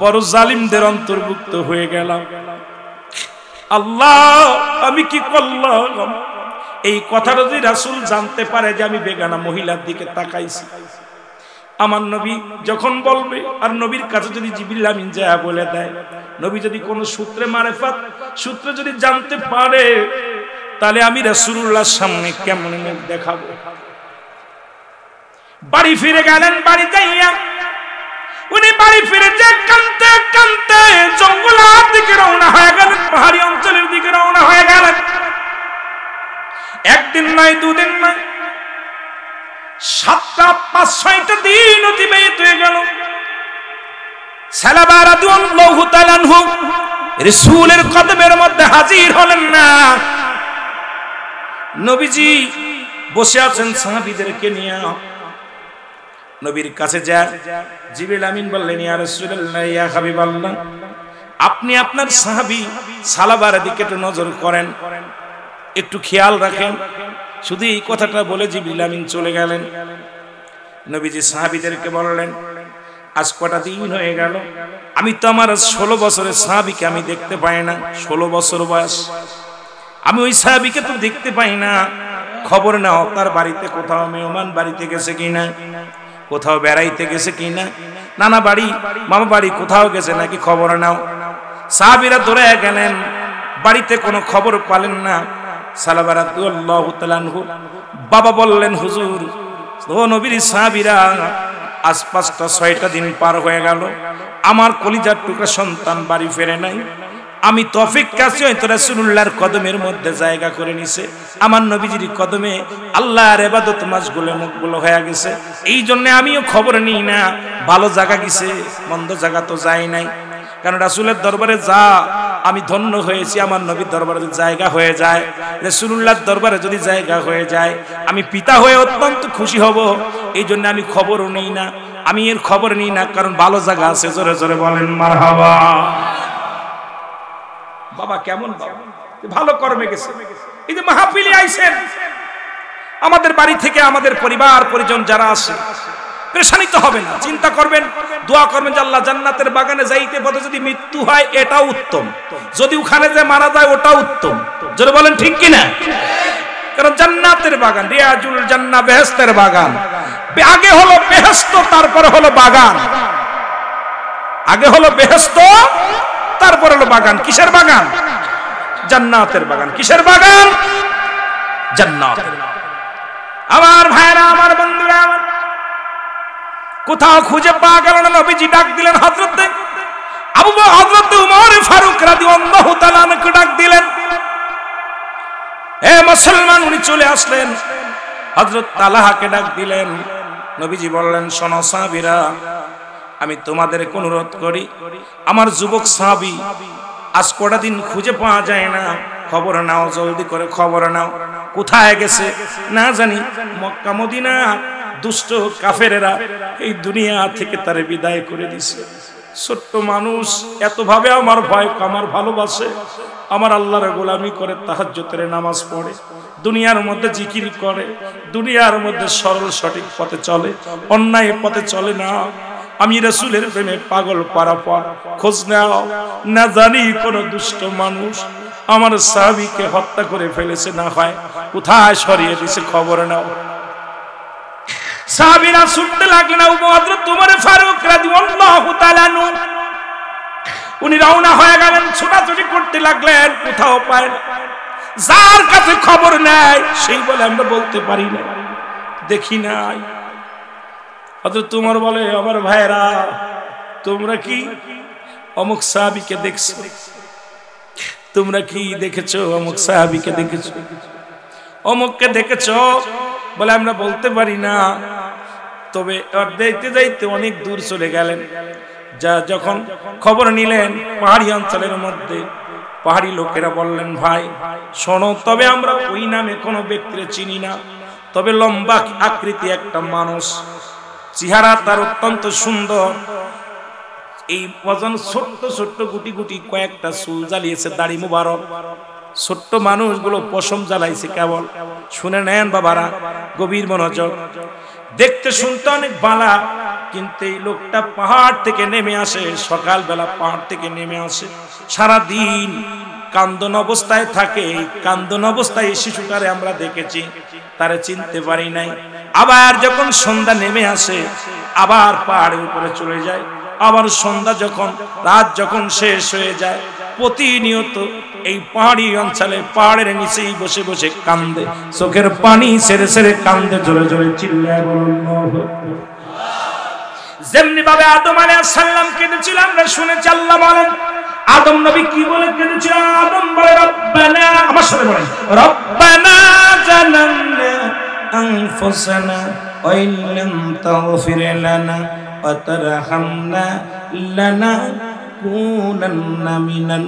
বড় জালিমদের অন্তর্ভুক্ত হয়ে গেলাম। আল্লাহ, আমি কি করলাম? এই কথাটা যদি রাসূল জানতে পারে যে আমি বেগানা মহিলার দিকে তাকাইছি, আমার নবী যখন বলবে, আর নবীর কাছে যদি জিবরিল আমিন যায় বলে দেয়, নবী যদি কোন সূত্রে মারেফাত সূত্রে যদি জানতে পারে, তাহলে আমি রাসূলুল্লাহর সামনে কেমন মুখ দেখাবো? বাড়ি ফিরে গেলেন। বাড়ি যাইয়া উনি বাড়ি ফিরে যে কাঁদতে কাঁদতে জঙ্গলের দিকে রওনা হয়ে গেলেন, পাহাড়ি অঞ্চলের দিকে রওনা হয়ে গেলেন। একদিন নয়, দুদিন নয়, 7টা 5-6টা দিন অতিবাহিত হয়ে গেল। সালাবা রাদিয়াল্লাহু তাআলা আনহু রাসূলের কদমের মধ্যে হাজির হলেন না। নবীজি বসে আছেন সাহাবীদেরকে নিয়ে। নবীর কাছে যায় জিবরিল আমিন বললেন, ইয়া রাসূলুল্লাহ, ইয়া হাবিবাল্লাহ, আপনি আপনার সাহাবী সালাবার দিকে একটু নজর করেন, একটু খেয়াল রাখেন। শুধু এই কথাটা বলে জিবরিল আমিন চলে গেলেন। নবীজি সাহাবীদেরকে বললেন, আজ কটা দিন হয়ে গেল, আমি তো আমার 16 বছরের সাহাবীকে আমি দেখতে পাই না। 16 বছর বয়স, আমি ওই সাহাবীকে তো দেখতে পাই না। খবর নাও তার বাড়িতে কোথাও মেহমান বাড়িতে গেছে কিনা, কোথাও বেড়াইতে গেছে কিনা, নানা বাড়ি মামা বাড়ি কোথাও গেছে নাকি, খবর নাও। সাহাবীরা দৌড়ে গেলেন, বাড়িতে কোনো খবর পেলেন না। সালাবা রাদিয়াল্লাহু তাআলা আনহু বাবা বললেন, হুজুর, ও নবীর সাহাবীরা, আজ 5টা 6টা দিন পার হয়ে গেল, আমার কলিজার টুকরা সন্তান বাড়ি ফেরে নাই। আমি তো অপেক্ষা আছি, হয়তো রাসূলুল্লাহর কদমের মধ্যে জায়গা করে নিছে, আমার নবীজির কদমে আল্লাহর ইবাদত মাশগুলে মুকগুলো হয়ে গেছে। এই জন্য আমিও খবর নিই না, ভালো জায়গা গেছে মন্দ জায়গা তো যাই নাই। কারণ রাসূলের দরবারে যা আমি ধন্য হয়েছি, আমার নবীর দরবারে যদি জায়গা হয়ে যায়, রাসূলুল্লাহর দরবারে যদি জায়গা হয়ে যায়, আমি পিতা হয়ে অত্যন্ত খুশি হব। এই জন্য আমি খবরও নিই না, আমি এর খবর নিই না, কারণ ভালো জায়গা আছে। জোরে জোরে বলেন মারহাবা। বাবা কেমন বাবা, ভালো কর্মে গেছে। এই যে মাহফিলে আইছেন, আমাদের বাড়ি থেকে আমাদের পরিবার পরিজন যারা আছে, পেরেশানি তো হবে না। চিন্তা করবেন, দোয়া করবেন যে আল্লাহ জান্নাতের বাগানে যাইতে পথে যদি মৃত্যু হয় এটাও উত্তম, যদি ওখানে যে মারা যায় ওটাও উত্তম। জোরে বলেন ঠিক কিনা? কারণ জান্নাতের বাগান, রিয়াজুল জান্নাহ, বেহেশতের বাগান। আগে হলো বেহেশত, তারপরে হলো বাগান। আগে হলো বেহেশত, তারপর হলো বাগান। কিসের বাগান? জান্নাতের বাগান। কিসের বাগান? জান্নাত। আমার ভাইরা, আমার বন্ধুরা, আমার কোথাও খুঁজে পাওয়া গেল না। নবীজি ডাক দিলেন হযরত আবু বকর, হযরত উমর ফারুক রাদিয়াল্লাহু তাআলা আনহু ডাক দিলেন। হে মুসলমান, উনি চলে আসলেন। হযরত তালহাকে ডাক দিলেন। নবীজি বললেন, শোনো সাহাবীরা, আমি তোমাদেরকে অনুরোধ করি, আমার যুবক সাহাবী আজ কটা দিন খুঁজে পাওয়া যায় না, খবর নাও, জলদি করে খবর নাও, কোথায় গেছে না জানি। মক্কা মদিনা দুষ্ট কাফেরেরা এই দুনিয়া থেকে তারে বিদায় করে দিছে। ছোট্ট মানুষ এত ভাবে আমার ভয়, আমার ভালোবাসে, আমার আল্লাহর গোলামি করে, তাহাজ্জুদের নামাজ পড়ে, দুনিয়ার মধ্যে জিকির করে, দুনিয়ার মধ্যে সরল সঠিক পথে চলে, অন্যায় পথে চলে না। আমি রাসূলের প্রেমে পাগল পারাপার। খোঁজ নাও, না জানি কোন দুষ্ট মানুষ আমার সাহাবীকে হত্যা করে ফেলেছে, না হয় কোথায় সরিয়ে দিছে, খবর নাও। সাহাবীরা ছুটতে লাগলেন। হযরত উমর ফারুক রাদিয়াল্লাহু তাআলা আনহু উনি রওনা হয়ে গেলেন, ছোটাছুটি করতে লাগলেন, কোথাও পায় না। যার কাছে খবর নাই সেই বলে আমরা বলতে পারি না, দেখি নাই। হযরত উমর বলে, আমার ভাইরা, তোমরা কি অমুক সাহাবীকে দেখছো? তোমরা কি দেখেছো অমুক সাহাবীকে দেখেছো? অমুককে দেখেছো? বলে আমরা বলতে পারি না। তবে দেখতে যাইতে অনেক দূর চলে গেলেন। যা যখন খবর নিলেন পাহাড়ি অঞ্চলের মধ্যে, পাহাড়ি লোকেরা বললেন, ভাই শোনো, তবে আমরা ওই নামে কোনো ব্যক্তিকে চিনি না, তবে লম্বা আকৃতি একটা মানুষ, চেহারা তার অত্যন্ত সুন্দর, এই ওজন ছোট্ট ছোট্ট গুটি গুটি কয়েকটা চুল জ্বালিয়েছে, দাড়ি মুবারক, ছোট্ট মানুষগুলো পশম জ্বালাইছে কেবল। শুনে নেন বাবারা, গভীর মনোযোগ। দেখতে শুনতে অনেক বালা, কিন্তু এই লোকটা পাহাড় থেকে নেমে আসে, সকালবেলা পাহাড় থেকে নেমে আসে, সারাদিন কান্দন অবস্থায় থাকে। কান্দন অবস্থায় এই শিশুটারে আমরা দেখেছি, তারে চিনতে পারি নাই। আবার যখন সন্ধ্যা নেমে আসে, আবার পাহাড়ের উপরে চলে যায়। আবার সন্ধ্যা যখন, রাত যখন শেষ হয়ে যায়, প্রতিনিয়ত এই পাহাড়ি অঞ্চলে পাহাড়ের নিচেই বসে বসে কান্দে, চোখের পানি ছেড়ে ছেড়ে কান্দে, জোরে জোরে চিল্লায় বলুন। যেমনি ভাবে আদম আলাইহিস সালাম কেঁদেছিল আমরা শুনেছি। আল্লাহ বলেন আদম নবী কি বলে কেঁদেছিল? আদম বলে রব্বানা, আমার সাথে বলেন, রব্বানা জালামনা আনফুসানা ওয়া ইল্লাম তাগফির লানা ওয়া তারহামনা লানাকুনান্না মিনাল।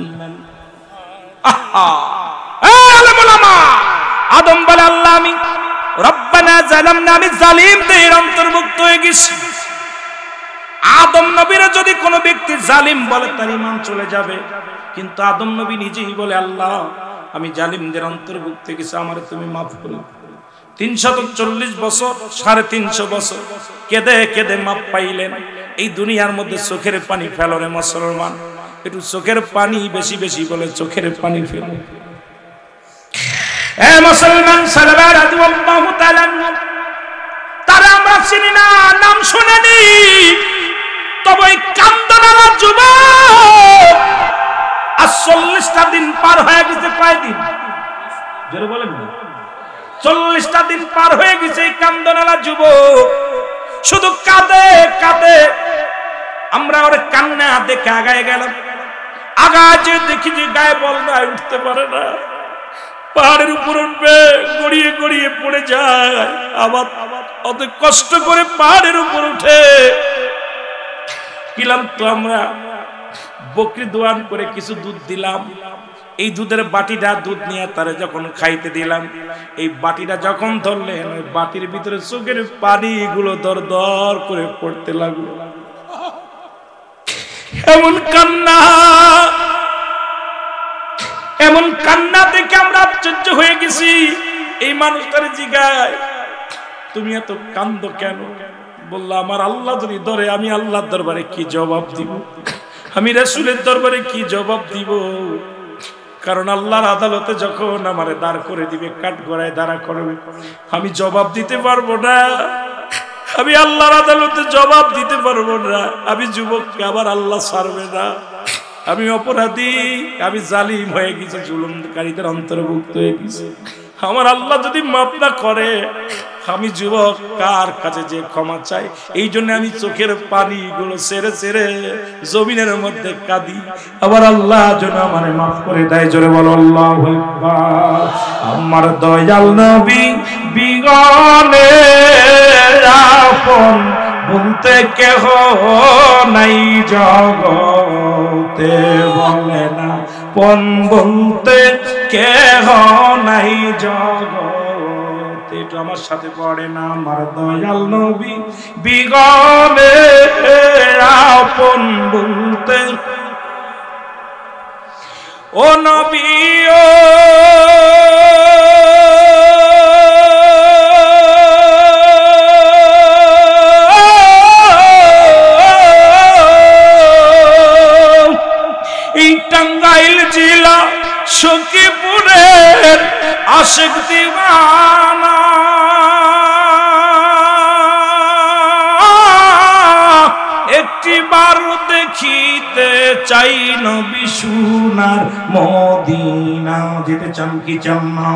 আদম বলে আল্লাহ আমি রব্বানা জালামনা, আমি জালিমদের অন্তর্ভুক্ত হয়ে গেছি। আদম নবীরা যদি কোনো ব্যক্তি জালিম বলে তার ঈমান চলে যাবে, কিন্তু আদম নবী নিজেই বলে আল্লাহ আমি জালিমদের অন্তর্ভুক্ত হয়ে গেছি, আমারে তুমি মাফ করো। 340 বছর, 350 বছর কেঁদে কেঁদে মাপ পাইলেন। এই দুনিয়ার মধ্যে চোখের পানি ফেলো রে মুসলমান, একটু চোখের পানি বেশি বেশি বলে চোখের পানি ফেলো। এ মুসলমান সাহাবা রাদিয়াল্লাহু তাআলা, তারা আমরা চিনি না, নাম শুনেনি, তবে কান্দনালা যুবক আর 40টা দিন পার হয়ে গেছে। কয়দিন জোরে বলেন? 40টা দিন পার হয়ে গেছে। এই কান্দনালা যুবক শুধু কাঁদে কাঁদে। আমরা ওর কান্না দেখে আগায় গেলাম। আগায় যে দেখি যে গায়ে বল নাই, উঠতে পারে না, পাহাড়ের উপর উঠবে, গড়িয়ে গড়িয়ে পড়ে যায়। আবার অত কষ্ট করে পাহাড়ের উপর উঠে কিলাম তো আমরা বকরি দোয়ান করে কিছু দুধ দিলাম। এই দুধের বাটিটা দুধ নিয়ে তারে যখন খাইতে দিলাম, এই বাটিটা যখন ধরলেন, ওই বাটির ভিতরে চোখের পানিগুলো দর দর করে পড়তে লাগলো। এমন কান্না, এমন কান্না দেখে আমরা আশ্চর্য হয়ে গেছি। এই মানুষটারে জিগায় তুমি এত কান্দো কেন? বললো আমার আল্লাহ যদি ধরে আমি আল্লাহর দরবারে কি জবাব দিব, আমি রাসূলের দরবারে কি জবাব দিব? কারণ আল্লাহর আদালতে যখন আমারে দাঁড় করে দিবে, কাঠগড়ায় দাঁড়া করবে, আমি জবাব দিতে পারবো না। আমি আল্লাহর আদালতে জবাব দিতে পারবো না। আমি যুবককে আবার আল্লাহ ছাড়বে না। আমি অপরাধী, আমি জালিম হয়ে গেছি, জুলুমকারীদের অন্তর্ভুক্ত হয়ে গেছি। আমার আল্লাহ যদি মাফ না করে, আমি যুবক কার কাছে যে ক্ষমা চাই? এই জন্য আমি চোখের পানিগুলো ছেড়ে ছেড়ে জমিনের মধ্যে কাঁদি, আবার আল্লাহ যেন আমারে মাফ করে দেয়। জোরে বলো আল্লাহু আকবার। আমার দয়াল নবী বিগনে আপন বলতে কেহ নাই জগতে, বলে না পন বলতে কেহ নাই জগতে। একটু আমার সাথে পড়ে না, আমার দয়াল নবী বিগনে আপন বলতে, ও নবী ও টাঙ্গাইল জেলা সখীপুরের আশিক দিওয়ানা, একটিবার দেখিতে চাই নবী সোনার মদিনা। যেতে চান কি চান না?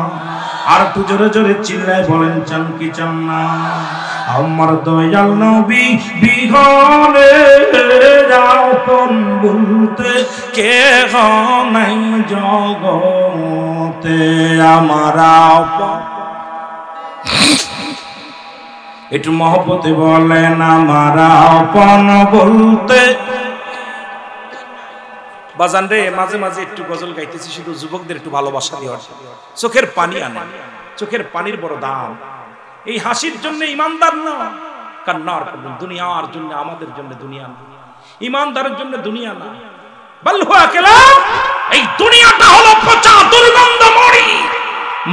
আর একটু জোরে জোরে চিল্লায় বলেন চান কি চান না? আমার দয়াল নবী বিহনে আপন বলতে কেহ নাই জগতে, আমার আপন। একটু মহব্বতে বলেন আমার আপন বলতে। বাজান রে, মাঝে মাঝে একটু গজল গাইতেছি শুধু যুবকদের একটু ভালোবাসা দেওয়ার, চোখের পানি আনে। চোখের পানির বড় দাম। এই হাসির জন্য ইমানদার না, কান্নার দুনিয়ার জন্য, আমাদের জন্য দুনিয়া না, ইমানদারের জন্য দুনিয়া না। বাল হুয়া কালাম, এই দুনিয়াটা হলো পচা দুর্গন্ধ মরি।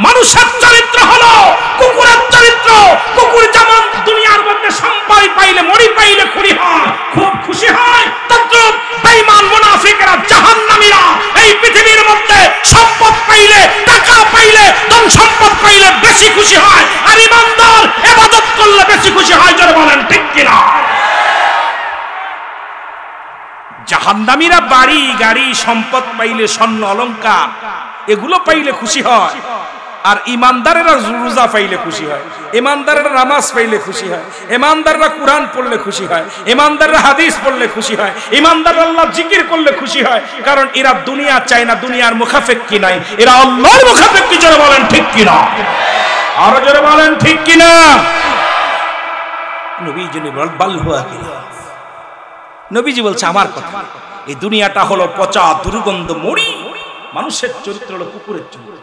মানুষের চরিত্র হলো কুকুরের চরিত্র। কুকুর যেমন দুনিয়ার মধ্যে সম্পদ পাইলে মরি পাইলে খুশি হয়, খুব খুশি হয়, তদ্রুপ বেঈমান মুনাফিকরা জাহান্নামীরা এই পৃথিবীর মধ্যে সম্পদ পাইলে, টাকা পাইলে, ধন সম্পদ পাইলে বেশি খুশি হয়, আর ঈমানদার ইবাদত করলে বেশি খুশি হয়। যারা বলেন ঠিক কিনা? জাহান্নামীরা বাড়ি গাড়ি সম্পদ পাইলে, স্বর্ণ অলংকার এগুলো পাইলে খুশি হয়, আর ইমানদারেরা রোজা পাইলে খুশি হয়, ইমানদারেরা নামাজ পাইলে খুশি হয়, ইমানদাররা কোরআন পড়লে খুশি হয়, ইমানদাররা হাদিস পড়লে খুশি হয়, ইমানদাররা আল্লাহর জিকির করলে খুশি হয়। কারণ এরা দুনিয়া চায় না, দুনিয়ার মুখাফেক্কি নাই, এরা আল্লাহর মুখাফেক্কি। যারা বলেন ঠিক কিনা? আরো যারা বলেন ঠিক কিনা? নবীজি নবীজি বলছে আমার কথা, এই দুনিয়াটা হলো পচা দুর্গন্ধ মরি। মানুষের চরিত্র হলো কুকুরের চরিত্র।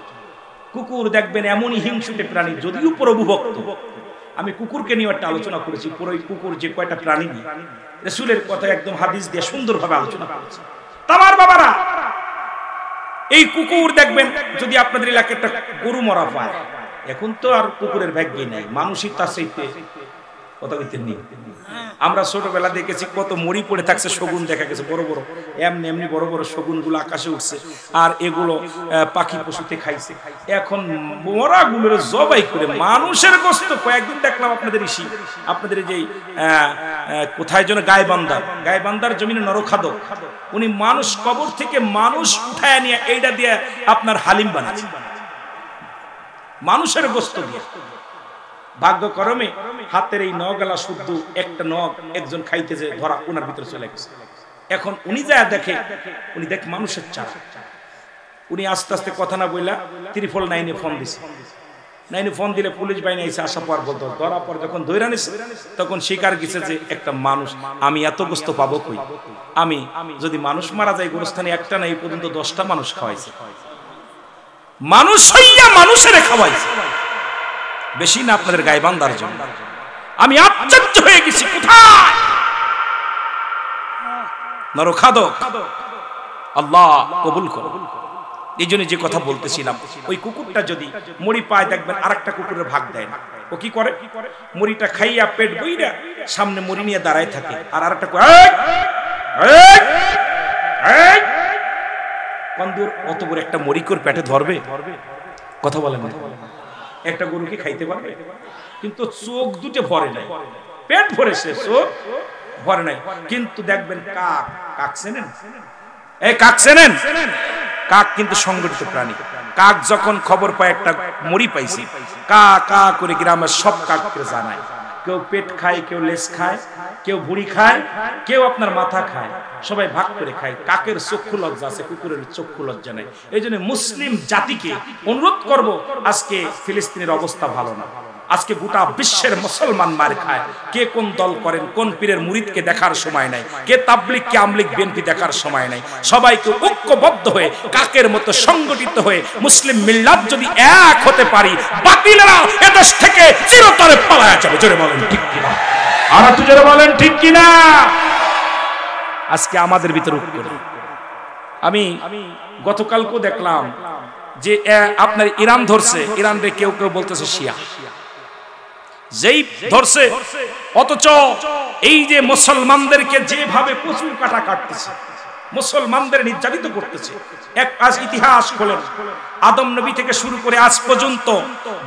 কুকুর দেখবেন এমনই হিংসুটে প্রাণী, যদিও প্রভুভক্ত। আমি কুকুরকে নিয়ে একটা আলোচনা করেছি, পুরো কুকুর যে কয়টা প্রাণী নিয়ে রাসূলের কথা একদম হাদিস দিয়ে সুন্দরভাবে আলোচনা করেছি। তামার বাবারা, এই কুকুর দেখবেন যদি আপনাদের এলাকায় একটা গরু মরা পায়, এখন তো আর কুকুরের ভাগ্যে নাই, মানুষই তার চাইতে কথা বলতে নেই। আমরা ছোটবেলা দেখেছি কত মরি পড়ে থাকছে, শগুন দেখা গেছে বড় বড়, এমনি এমনি বড় বড় শগুন গুলো আকাশে উঠছে, আর এগুলো পাখি পশুতে খাইছে। এখন মরা গুলোর জবাই করে মানুষের গোশত। কয়েকদিন দেখলাম আপনাদের আপনাদের যে কোথায় যেন গাইবান্ধার জমিনে নরখাদক, উনি মানুষ কবর থেকে মানুষ উঠায় নিয়ে এইটা দিয়ে আপনার হালিম বানাচ্ছে, মানুষের গোশত দিয়ে। ভাগ্যক্রমে হাতের এই নগলা শুদ্ধ একটা নখ একজন খাইতেছে, ধরা ওনার ভিতরে চলে গেছে। এখন উনি যা দেখে, উনি দেখ মানুষের চারা। উনি আস্তে আস্তে কথা না বললা 999 ফোন দিছে। 9 ফোন দিলে পুলিশ বাহিনী এসে আসা পর বলতো, ধরা পর যখন ধইরা নিছে তখন স্বীকার গেছে যে একটা মানুষ, আমি এত গোস্ত পাবো কই? আমি যদি মানুষ মারা যায় গোরস্থানে একটা না, এই পর্যন্ত 10টা মানুষ খাওয়াইছে, মানুষ হইয়া মানুষের খাওয়াইছে, বেশি না আপনাদের গাইবান্ধার জন্য। আমি আশ্চর্য হয়ে গেছি, কোথায় নরখাদক। আল্লাহ কবুল করুন। এই জন্য যে কথা বলতেছিলাম, ওই কুকুরটা যদি মরি পায় দেখবেন আরেকটা কুকুরের ভাগ দেয় না। ও কি করে? মরিটা খাইয়া পেট বইরা সামনে মরি নিয়ে দাঁড়ায় থাকে, আর আরেকটা কন্দুর অত বড় একটা মরিকর পেটে ধরবে? কথা বলেন না। একটা গরুকে খাইতে পারবে? কিন্তু চোখ দুটো ভরে নাই, পেট ভরেছে, চোখ ভরে নাই। কিন্তু দেখবেন কাক চেনেন? এই কাক চেনেন? কাক কিন্তু সংগঠিত প্রাণী। কাক যখন খবর পায় একটা মরি পাইছে, কা কা করে গ্রামের সব কাককে জানায়। কেউ পেট খায়, কেউ লেজ খায়, কেউ ভুঁড়ি খায়, কেউ আপনার মাথা খায়, সবাই ভাগ করে খায়। কাকের চক্ষু লজ্জা আছে, কুকুরের চক্ষু লজ্জা নাই। এই জন্য মুসলিম জাতিকে অনুরোধ করব, আজকে ফিলিস্তিনের অবস্থা ভালো না। আজকে গোটা বিশ্বের মুসলমান মার খায়। কে কোন দল করেন, কোন পীরের মুরিদকে দেখার সময় নাই, কে তাবলিগ কে আমলিগ বিএনপি দেখার সময় নাই। সবাইকে ঐক্যবদ্ধ হয়ে কাকের মতো সংগঠিত হয়ে মুসলিম মিল্লাত যদি এক হতে পারি, বাতিলেরা এদেশ থেকে চিরতরে পালায়া যাবে। জোরে বলেন ঠিক কিনা? আর একটু জোরে বলেন ঠিক কিনা? আজকে আমাদের ভিতরে আমি গতকালকেও দেখলাম যে আপনার ইরান ধরছে, ইরান রে কেউ কেউ বলতেছে শিয়া, যেই ধরছে, অথচ এই যে মুসলমানদেরকে যেভাবে প্রচুর কাটা কাটতেছে, মুসলমানদের নির্যাতিত করতেছে। আজ ইতিহাস খোলেন, আদম নবী থেকে শুরু করে আজ পর্যন্ত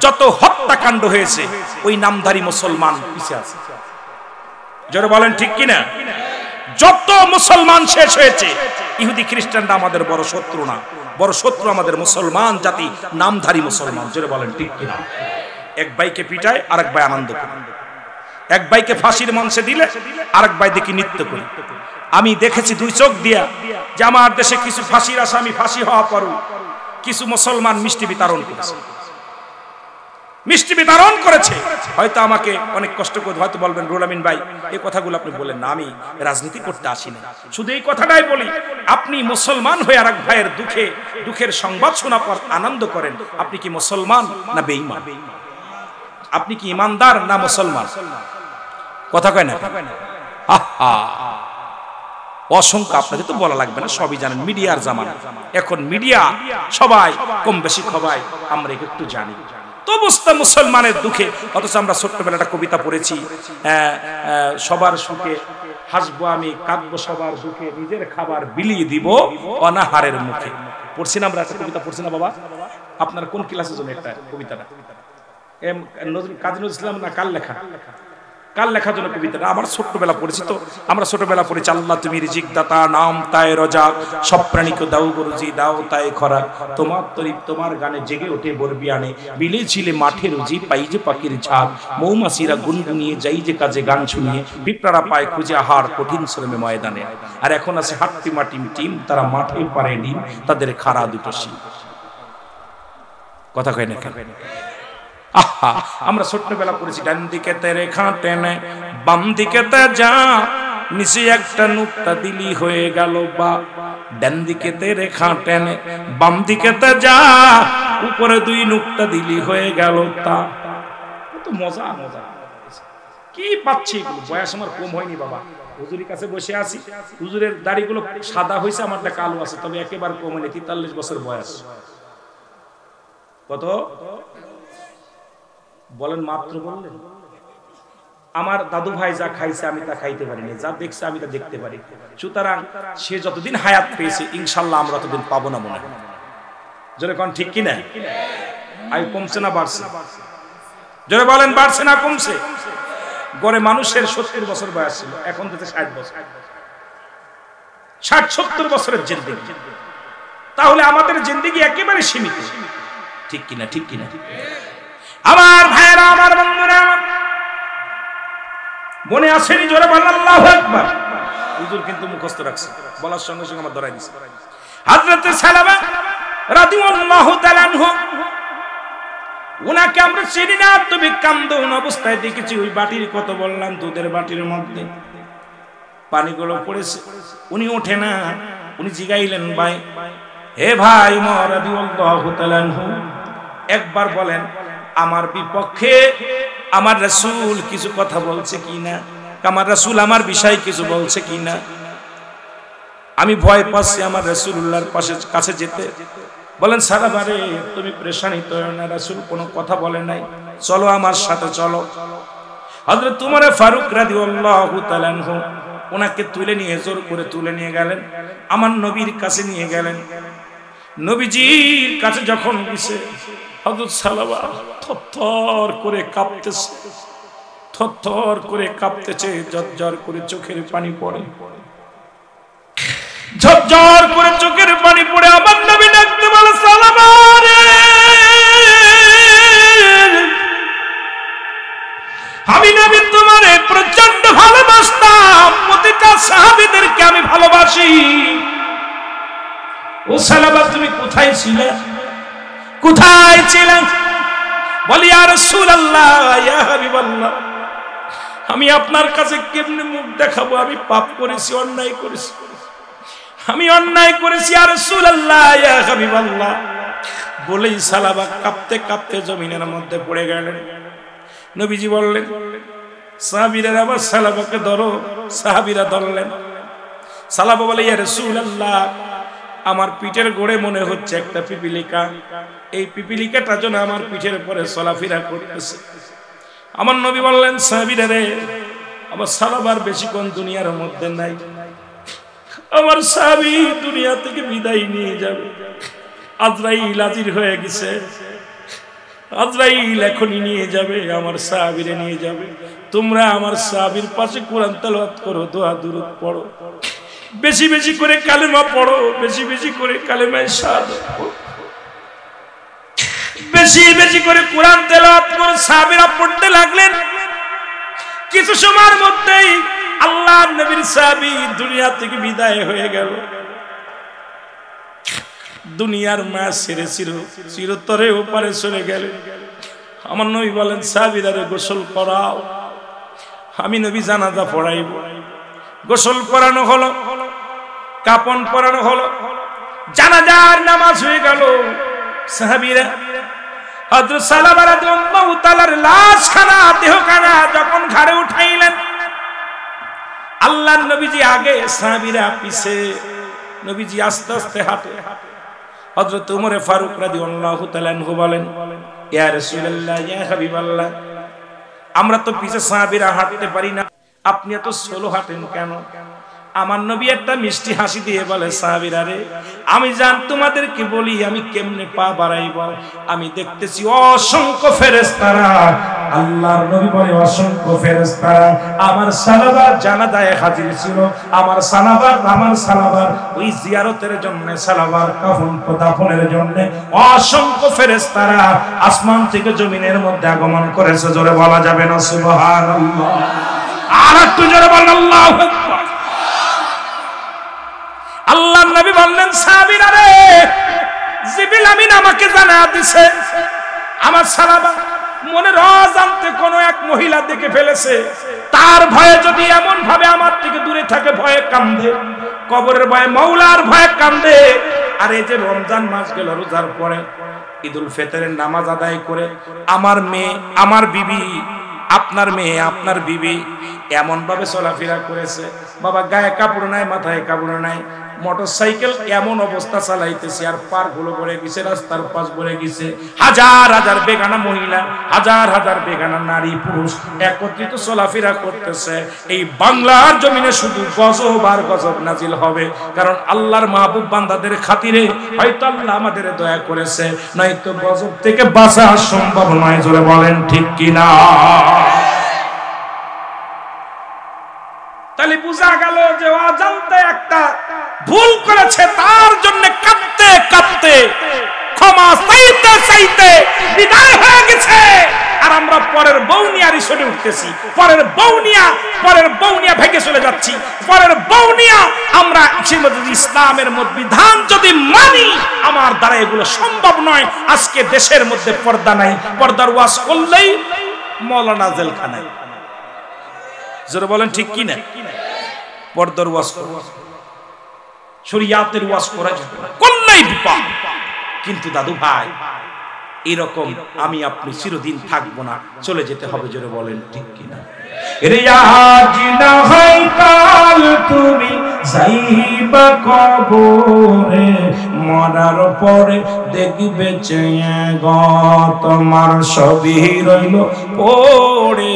যত হত্যাকাণ্ড হয়েছে, ওই নামধারী মুসলমান পিছে আছে। যারা বলেন ঠিক কিনা? যত মুসলমান শেষ হয়েছে, ইহুদি খ্রিস্টানরা আমাদের বড় শত্রু না, বড় শত্রু আমাদের মুসলমান জাতি, নামধারী মুসলমান। যারা বলেন ঠিক কিনা? এক ভাইকে পিটায়, আরেক ভাই আনন্দ করে। এক ভাইকে ফাঁসির মঞ্চে দিলে আরেক ভাই দেখি নৃত্য করে। আমি দেখেছি দুই চোখ দিয়া যে আমার দেশে কিছু ফাঁসির আসামি ফাঁসি হওয়া পরও কিছু মুসলমান মিষ্টি বিতরণ করেছে, মিষ্টি বিতরণ করেছে। হয়তো আমাকে অনেক কষ্ট করে হয়তো বলবেন, রুহুল আমিন ভাই এই কথাগুলো আপনি বলেন না, আমি রাজনীতি করতে আসি না, শুধু এই কথাটাই বলি, আপনি মুসলমান হয়ে আরেক ভাইয়ের দুঃখের সংবাদ শোনা পর আনন্দ করেন, আপনি কি মুসলমান না বেঈমান? আপনি কি ইমানদার না মুসলমান? কথা কয় না? অসংখ্য, আপনাকে তো বলা লাগবে না, সবই জানেন, মিডিয়ার জামানা। এখন মিডিয়া সবাই কম বেশি খবর আমরা একটু জানি। তো অবস্থা মুসলমানের দুঃখে, অথচ আমরা ছোট্টবেলা একটা কবিতা পড়েছি, সবার সুখে হাসবো আমি, কাঁদবো সবার দুঃখে, নিজের খাবার বিলিয়ে দিব অনাহারের মুখে। পড়ছি না আমরা, একটা কবিতা পড়ছি না বাবা? আপনার কোন ক্লাসের জন্য একটা কবিতাটা? কাজী নজরুল ইসলাম না কার লেখা? কার লেখার জন্য কবিতাটা? আমার ছোট্টবেলা পড়েছি তো, আমরা ছোটবেলা পড়েছি, আল্লাহ তুমি রিজিক দাতা, নাম তাই রজা, সব প্রাণীকে দাও গরুজি, দাও তাই খরা, তোমার তরিপ তোমার গানে জেগে ওঠে বরবিয়ানে, বিলে ছিলে মাঠে রুজি, পাই যে পাখির ঝাঁক, মৌমাছিরা গুনগুনিয়ে যাই যে কাজে গান শুনিয়ে, পিঁপড়ারা পায় খুঁজে আহার কঠিন শ্রমে ময়দানে। আর এখন আছে হাট্টি মাটিম টিম, তারা মাঠে পারে ডিম, তাদের খাড়া দুটো শিম। কথা কয় না কেন? আহা, আমরা ছোট্টবেলা পড়েছি, ডান দিকে তেরে খাটে নে, বাম দিকে তে যা, নিচে একটা নুকটা দিলি হয়ে গেল বা, ডান দিকে তেরে খাটে নে, বাম দিকে তে যা, উপরে দুই নুকটা দিলি হয়ে গেল তা। কত মজা মজা কি পাচ্ছি এগুলো। বয়স আমার কম হয়নি বাবা, হুজুরের কাছে বসে আছি, হুজুরের দাড়িগুলো সাদা হয়েছে, আমারটা কালো আছে, তবে একেবারে কম হয়নি, 43 বছর বয়স। কত বলেন? মাত্র বললেন। আমার দাদু ভাই যা খাইছে আমি তা খাইতে পারিনি, যা দেখছে আমি তা দেখতে পারি। সুতরাং সে যতদিন হায়াত পেয়েছে ইনশাল্লাহ আমরা ততদিন পাবো না মনে হয়। জোরে কোন ঠিক কিনা? আই কমছে না বাড়ছে? জোরে বলেন, বাড়ছে না কমছে? গড়ে মানুষের 70 বছর বয়স ছিল, এখন তো 60 বছর, 60-70 বছরের জিন্দেগি। তাহলে আমাদের জিন্দেগি একেবারে সীমিত, ঠিক কিনা? ঠিক কিনা? আমার ভাইরা, আমার বন্ধুরা, মনে আসেনি? জোরে বলেন আল্লাহু আকবার। হুজুর কিন্তু মুখস্থ রাখছে, বলার সঙ্গে সঙ্গে আমার ধরাই দিছে। হযরত সালামা রাদিয়াল্লাহু তাআলা আনহু, উনাকে আমরা চিনি না, তবে কামদুন অবস্থায় দেখেছি। ওই বাটির কত বললাম, দুধের বাটির মধ্যে পানিগুলো পড়েছে, উনি ওঠে না। উনি জিগাইলেন, ভাই, হে ভাই উমর রাদিয়াল্লাহু তাআলা আনহু, একবার বলেন আমার বিপক্ষে আমার রাসূল কিছু কথা বলছে কিনা, আমার রাসূল আমার বিষয় কিছু বলছে কিনা। আমি ভয় পাচ্ছি আমার রাসূলুল্লাহর কাছে যেতে। বলেন, সাহাবারে তুমি পেরেশানিত হও না, রাসূল কোনো কথা বলে নাই, চলো আমার সাথে চলো। হযরত উমর ফারুক রাদিয়াল্লাহু তাআলা আনহু ওনাকে তুলে নিয়ে, জোর করে তুলে নিয়ে গেলেন, আমার নবীর কাছে নিয়ে গেলেন। নবীজির কাছে যখন গেছে, হযরত সালামা থরথর করে কাঁপতেছে, থরথর করে কাঁপতেছে, ঝরঝর করে চোখের পানি পড়ে, ঝরঝর করে চোখের পানি পড়ে। আমার নবী ডাকতে বলে, সালামা রে, আমি নবী তোমারে প্রচন্ড ভালোবাসতাম, প্রতিটা সাহাবীদেরকে আমি ভালোবাসি। ও সালামা, তুমি কোথায় ছিলে? কোথায় ছিলেন? বলি, ইয়া রাসূলুল্লাহ, ইয়া হাবিবাল্লাহ, আমি আপনার কাছে কেমনে মুখ দেখাবো? আমি পাপ করেছি, অন্যায় করেছি, আমি অন্যায় করেছি ইয়া রাসূলুল্লাহ, ইয়া হাবিবাল্লাহ। বলেই সালাবা কাঁপতে কাঁপতে জমিনের মধ্যে পড়ে গেলেন। নবীজি বললেন, সাহাবীরা আবার সালাবাকে ধরো। সাহাবীরা ধরলেন। সালাবা বলে, ইয়া রাসূলুল্লাহ, আমার পিঠের গোড়ে মনে হচ্ছে একটা পিপিলিকা, এই পিপিলিকাটা যেন আমার পিঠের উপরে চলাফেরা করতেছে। আমার নবী বললেন, সাহাবীরা রে, আমার সালাবার বেশিক্ষণ দুনিয়ার মধ্যে নাই, আমার সাহাবী দুনিয়া থেকে বিদায় নিয়ে যাবে। আজরাইল হাজির হয়ে গেছে, আজরাইল এখনই নিয়ে যাবে, আমার সাহাবীরে নিয়ে যাবে। তোমরা আমার সাহাবীর পাশে কোরআন তেলাওয়াত করো, দোয়া দুরূদ পড়ো, বেশি বেশি করে কালেমা পড়ো, বেশি বেশি করে কালেমায়ে শাহাদাত পড়ো, বেশি বেশি করে কোরআন তেলাওয়াত করো। সাহাবীরা পড়তে লাগলেন। কিছু সময়ের মধ্যেই আল্লাহর নবীর সাহাবী দুনিয়া থেকে বিদায় হয়ে গেল। দুনিয়ার মায়া ছেড়ে চিরতরে ওপারে চলে গেল। আমার নবী বলেন, সাহাবীরা গোসল করাও, আমি নবী জানাজা পড়াইব। গোসল করানো হলো, কাপন পরানো হলো, জানাজার নামাজ হয়ে গেল। সাহাবীরা হযরত সালামা রাদিয়াল্লাহু তাআলার লাশখানা, দেহখানা যখন ঘাড়ে উঠাইলেন, আল্লাহ আল্লাহর নবীজি আগে, সাহাবীরা পিছে। নবীজি আস্তে আস্তে হাঁটে। হযরত ওমর ফারুক রাদিয়াল্লাহু তাআলা আনহু বলেন, ইয়া রাসূলুল্লাহ, ইয়া হাবিবাল্লাহ, আমরা তো পিছে সাহাবীরা হাঁটতে পারি না, আপনি এত স্লো হাঁটেন কেন? আমার নবী একটা মিষ্টি হাসি দিয়ে বলে, সাহাবীরা রে, আমি জান তোমাদেরকে বলি আমি কেমনে পা বাড়াইব। আমি দেখতেছি অসংখ্য ফেরেশতারা, আল্লাহর নবী বলে অসংখ্য ফেরেশতারা আমার সালাবার জানাজায় হাজির ছিল। আমার সালাবার ওই জিয়ারতের জন্য, সালাবার কাফন দাফনের জন্য অসংখ্য ফেরেশতারা আসমান থেকে জমিনের মধ্যে আগমন করেছে। জোরে বলা যাবে না সুবহানাল্লাহ? আর একটু জোরে বলেন আল্লাহু আকবার। আল্লাহর নবী বললেন, সাহাবীরা রে, জিবরিল আমিন আমাকে জানা দিয়েছে আমার সাহাবা মনের অজান্তে কোন এক মহিলা দেখে ফেলেছে। তার ভয়ে যদি এমন ভাবে আমার থেকে দূরে থাকে, ভয়ে কান্দে, কবরের ভয়ে, মাওলার ভয়ে কান্দে। আর এই যে রমজান মাস গেল, রোজার পরে ঈদুল ফিতরের নামাজ আদায় করে আমার মেয়ে, আমার বিবি, আপনার মেয়ে, আপনার বিবি এমন ভাবে চলাফেরা করেছে, বাবা গায়ে কাপড় নাই, মাথায় কাপড় নাই, মোটরসাইকেল এমন অবস্থা চালাইতেছে আর পার গুলো ভরে গেছে, রাস্তার পাশ ভরে গেছে। হাজার হাজার বেগানা মহিলা, হাজার হাজার বেগানা নারী পুরুষ একত্রিত চলাফেরা করতেছে। এই বাংলার জমিনে শুধু গজব আর গজব নাজিল হবে, কারণ আল্লাহর মাহবুব বান্দাদের খাতিরে হয়তো আল্লাহ আমাদের দয়া করেছে, নয়তো গজব থেকে বাঁচা সম্ভব নয়। জোরে বলেন ঠিক কিনা? তাহলে বোঝা গেল যে অজান্তে একটা ভুল করেছে, তার জন্য কাঁদতে কাঁদতে, ক্ষমা চাইতে চাইতে বিদায় হয়ে গেছে। আর আমরা পরের বউনিয়া রিসোর্টে উঠতেছি, পরের বউনিয়া ভেঙে চলে যাচ্ছি, পরের বউনিয়া আমরা ইসলামের মত বিধান যদি মানি, আমার দ্বারা এগুলো সম্ভব নয়। আজকে দেশের মধ্যে পর্দা নাই, পর্দার ওয়াজ করলেই মৌলানা জেলখানায়। যারা বলেন ঠিক কি না? পর্দার ওয়াজ করো, শরিয়াতের ওয়াজ করা যাবে না, করলেই বিপদ। কিন্তু দাদু ভাই, এরকম আমি আপনি চিরদিন থাকবো না, চলে যেতে হবে। জোরে বলেন ঠিক কিনা? রে আজ না হয় কাল তুমি যাইবা কবরে, মরার পরে দেখবে চেয়ে গো তোমার সবই রইল পড়ে।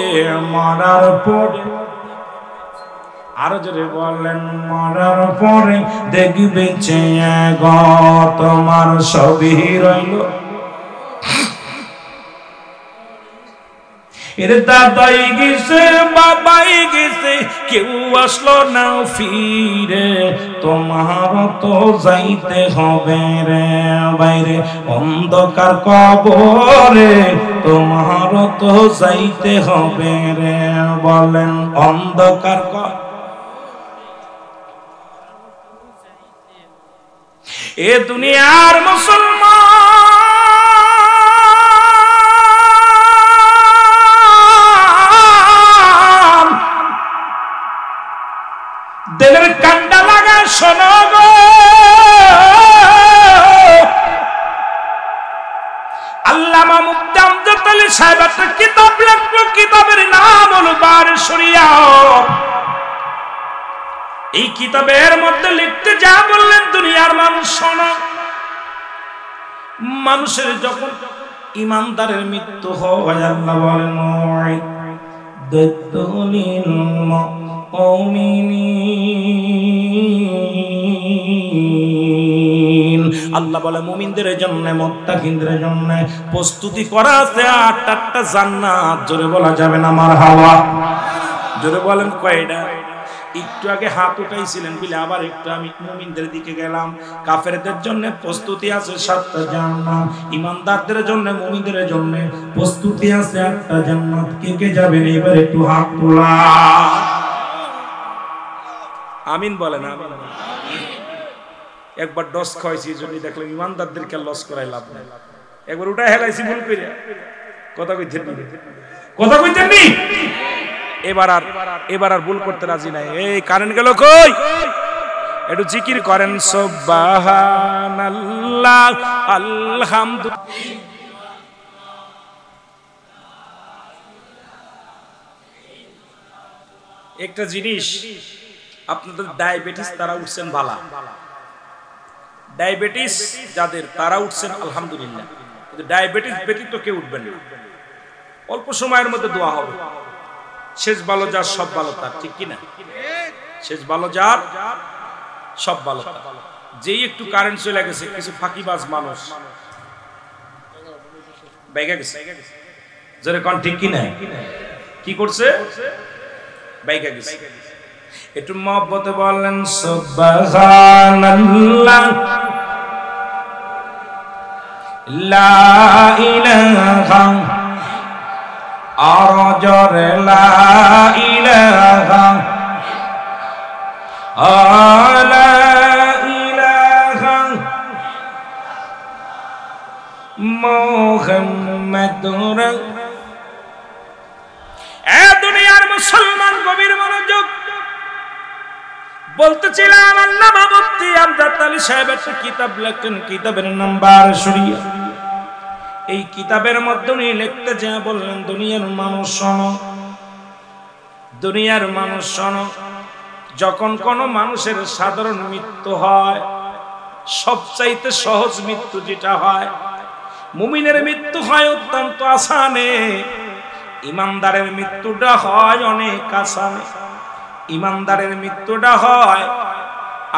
মরার পরে, আরো জোরে বলেন, মরার পরে দেখবে চেয়ে গো তোমার সবই রইল। এর দাদাই গেছে, বাবাই গেছে, কেউ আসলো না ফিরে, তোমার তো যাইতে হবে রে বাইরে অন্ধকার কবরে, তোমার তো যাইতে হবে রে। বলেন অন্ধকার এ দুনিয়ার মুসলমান, দিলের কান্ডা লাগা শোনো গো, আল্লামা মুফতি আমজাদ আলী সাহেব একটা কিতাব লিখলো, কিতাবের নাম হলো বারে শরিয়াত। এই কিতাবের মধ্যে লিখতে যা বললেন, দুনিয়ার মানুষ শোনো, মানুষের যখন ইমানদারের মৃত্যু হয়, আল্লাহ বলেন দুলিল মুমিনিন, আল্লাহ বলে মুমিনদের জন্য, মুত্তাকিনদের জন্য প্রস্তুতি করা আছে 8টা জান্নাত। জোরে বলা যাবে না মারহাবা? জোরে বলেন কয়টা? একটু আগে হাত উঠাইছিলেন বলে আবার একটু আমি মুমিনদের দিকে গেলাম। কাফেরদের জন্য প্রস্তুতি আছে 7টা জান্নাত, ইমানদারদের জন্য, মুমিনদের জন্য প্রস্তুতি আছে 8টা জান্নাত। কে কে যাবেন এবার একটু হাত তোলা? আমিন বলেন। আমিন। একবার ডস খাইছি, যদি দেখলাম ইমানদারদেরকে লস করাই লাভ নাই, একবার উঠা হেলাইছি ভুল করে। কথা কইতেন নি? এবার আর ভুল করতে রাজি নাই। এই কারেন্ট গেল কই? একটু জিকির করেন সুবহানাল্লাহ, আলহামদুলিল্লাহ। একটা জিনিস আপনাদের ডায়াবেটিস তারা উঠছেন ভালা, ডায়াবেটিস যাদের তারা উঠছেন আলহামদুলিল্লাহ, কিন্তু ডায়াবেটিস ব্যতীত কেউ উঠবেন না। অল্প সময়ের মধ্যে দোয়া হবে, শেষ ভালো যার সব ভালো তার, ঠিক কিনা? শেষ ভালো যার সব ভালো তার। যেই একটু কারেন্ট চলে গেছে, কিছু ফাঁকিবাজ মানুষ বাইকা গেছে, যারা কোন ঠিক কিনা, কি করছে? বাইকা গেছে। একটু মহব্বতে বললেন সুবহানাল্লাহ, লা ইলাহা, আর জোরে লা ইলাহা, লা ইলাহা মুহাম্মাদুর। এ দুনিয়ার মুসলমান গভীর মনোযোগ। বলতেছিলাম আল্লামা মুফতি আমজাদ আলী সাহেব একটা কিতাব লেখেন, কিতাবের নাম বারশরিয়া। এই কিতাবের মধ্যে উনি লিখতে যা বললেন, দুনিয়ার মানুষ শোনো, দুনিয়ার মানুষ শোনো, যখন কোন মানুষের সাধারণ মৃত্যু হয়, সবচাইতে সহজ মৃত্যু যেটা হয়, মুমিনের মৃত্যু হয় অত্যন্ত আসানে, ইমানদারের মৃত্যুটা হয় অনেক আসানে। ইমানদারের মৃত্যুটা হয়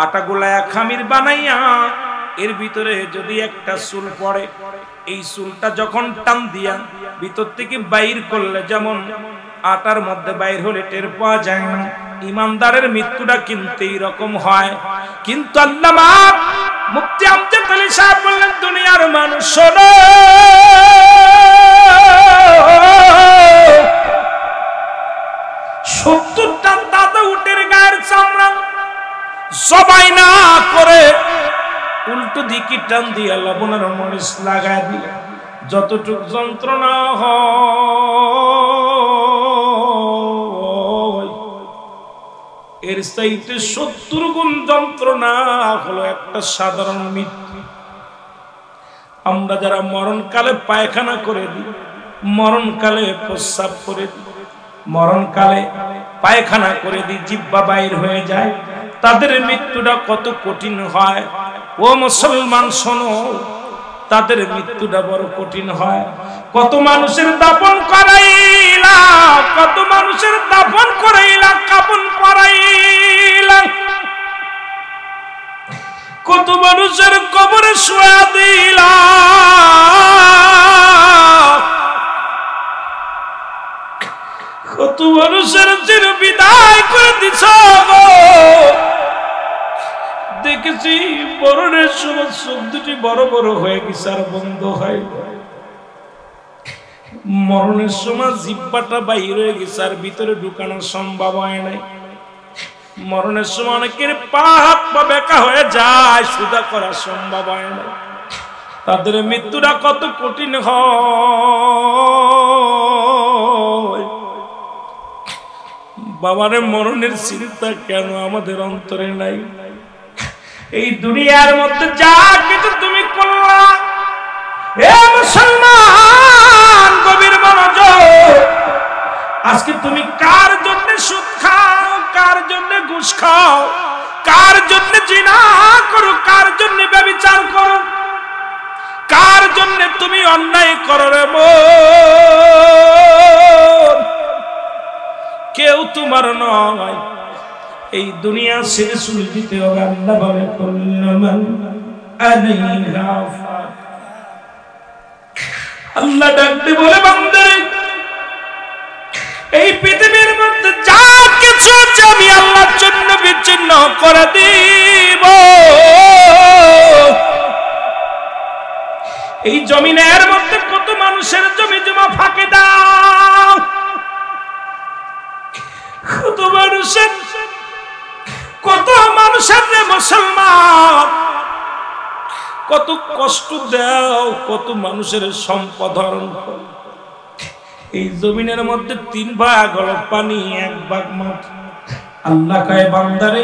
আটা গোলায়া খামির বানাইয়া এর ভিতরে যদি একটা চুল পড়ে, এই চুলটা যখন টান দিয়া ভিতর থেকে বাইর করলে যেমন আটার মধ্যে বাইর হলে টের পাওয়া যায় না, ইমানদারের মৃত্যুটা কিন্তু এইরকম হয়। কিন্তু আল্লামা মুফতি আমজাদ আলী সাহেব বললেন, দুনিয়ার মানুষ শোনো, সত্তরটা দাদা উটের গায়ের চামড়া জবাই না করে উল্টো দিকে টান দিয়া লবণের মরিচ লাগায় দিয়ে যতটুক যন্ত্রণা হয়, এর চাইতে 70 গুণ যন্ত্রণা হলো একটা সাধারণ মৃত্যু। আমরা যারা মরণকালে পায়খানা করে দিই, মরণকালে প্রস্রাব করে দিই, মরণকালে পায়খানা করে দিই, জিহ্বা বাইর হয়ে যায়, তাদের মৃত্যুটা কত কঠিন হয়। ও মুসলমান শোনো, তাদের মৃত্যুটা বড় কঠিন হয়। কত মানুষের দাফন করাইলা, কত মানুষের দাফন করাইলা, কাফন পরাইলা, কত মানুষের কবরে শুয়া দিলা, কত মানুষের চির বিদায় করে দিছ। দেখেছি মরণের সময় চোখ দুটি বড় বড় হয়ে গেছে আর বন্ধ হয়, মরণের সময় জিহ্বাটা বাইরে হয়ে গেছে আর ভিতরে ঢুকানোর সম্ভব হয় নাই। মরণের সময় অনেকের পা হাত পা বেঁকা হয়ে যায়, সোজা করা সম্ভব হয় না। তাদের মৃত্যুটা কত কঠিন হয়। বাবারে মরণের চিন্তা কেন আমাদের অন্তরে নাই? এই দুনিয়ার মধ্যে যা কিছু তুমি করলা, এ মুসলমান গভীর মনোযোগ, আজকে তুমি কার জন্য সুদ খাও, কার জন্য ঘুষ খাও, কার জন্য জিনা করো, কার জন্য ব্যভিচার করো, কার জন্য তুমি অন্যায় করো রে বোন, কেউ তোমার নয়। এই দুনিয়া ছেড়ে চলে যেতে হবে। আল্লাহ বলে কুল্লুমান আলাইহা ফান। আল্লাহ ডাকতে বলে বান্দারে, এই পৃথিবীর মধ্যে যা কিছু আছে আমি আল্লাহর জন্য বিচ্ছিন্ন করে দিব। এই জমিনের মধ্যে কত মানুষের জমি জমা ফাঁকি দাও, কত মানুষের মুসলমান কত কষ্ট দাও, কত মানুষের সম্পদ হরণ করো। এই জমিনের মধ্যে 3 ভাগ হলো পানি, 1 ভাগ মাটি। আল্লাহ কয় বান্দারে,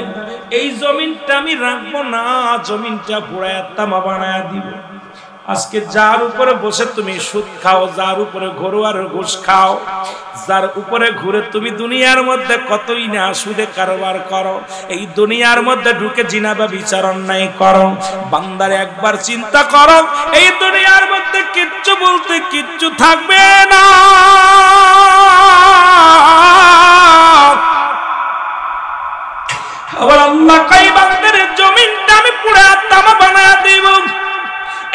এই জমিনটা আমি রাখবো না, জমিনটা পুরায়া তামা বানায়া দিব। আজকে যার উপরে বসে তুমি সুদ খাও, যার উপরে ঘরোয়ার ঘুষ খাও, যার উপরে ঘুরে তুমি দুনিয়ার মধ্যে কতই না সুদে কারবার করো, এই দুনিয়ার মধ্যে ঢুকে জিনা বা বিচার অন্যায় করো, বান্দারে একবার চিন্তা করো, এই দুনিয়ার মধ্যে কিচ্ছু বলতে কিচ্ছু থাকবে না। আবার আল্লাহ কই বান্দার জমিনটা আমি পুরা তামা বানায়া দেব,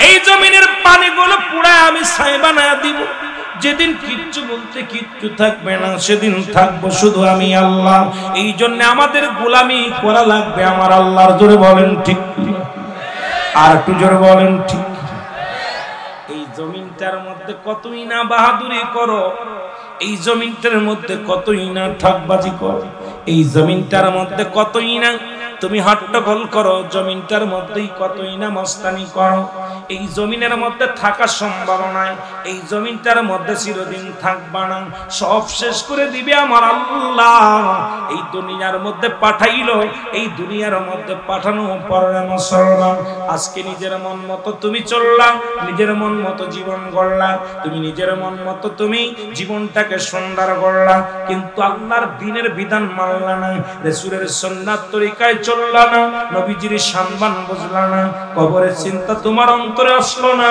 এই জমিনের পানিগুলো পুরা আমি ছাই বানায়া দিব। যেদিন কিচ্ছু বলতে কিচ্ছু থাকবে না, সেদিন থাকবো শুধু আমি আল্লাহ। এই জন্য আমাদের গোলামি করা লাগবে আমার আল্লাহর। জোরে বলেন ঠিক কি? আর একটু জোরে বলেন ঠিক কি? এই জমিনটার মধ্যে কতই না বাহাদুরি করো, এই জমিনটার মধ্যে কতই না ঠকবাজি করো, এই জমিনটার মধ্যে কতই না তুমি হট্টগোল করো, জমিনটার মধ্যেই কতই না মস্তানি করো। এই জমিনের মধ্যে থাকা সম্ভব নয়, এই জমিনটার মধ্যে চিরদিন থাকবা না, সব শেষ করে দিবে আমার আল্লাহ। এই দুনিয়ার মধ্যে পাঠাইলো, এই দুনিয়ার মধ্যে পাঠানো পরে মুসলমান আজকে নিজের মন মতো তুমি চললা, নিজের মন মতো জীবন গড়লা, তুমি নিজের মন মতো তুমি জীবনটাকে সুন্দর গড়লা, কিন্তু আল্লাহর দ্বীনের বিধান মানলা না, রাসূলের সুন্নাত তরিকায় চললা না, নবীজির সম্মান বুঝলা না, কবরের চিন্তা তোমার অন্তরে আসলো না।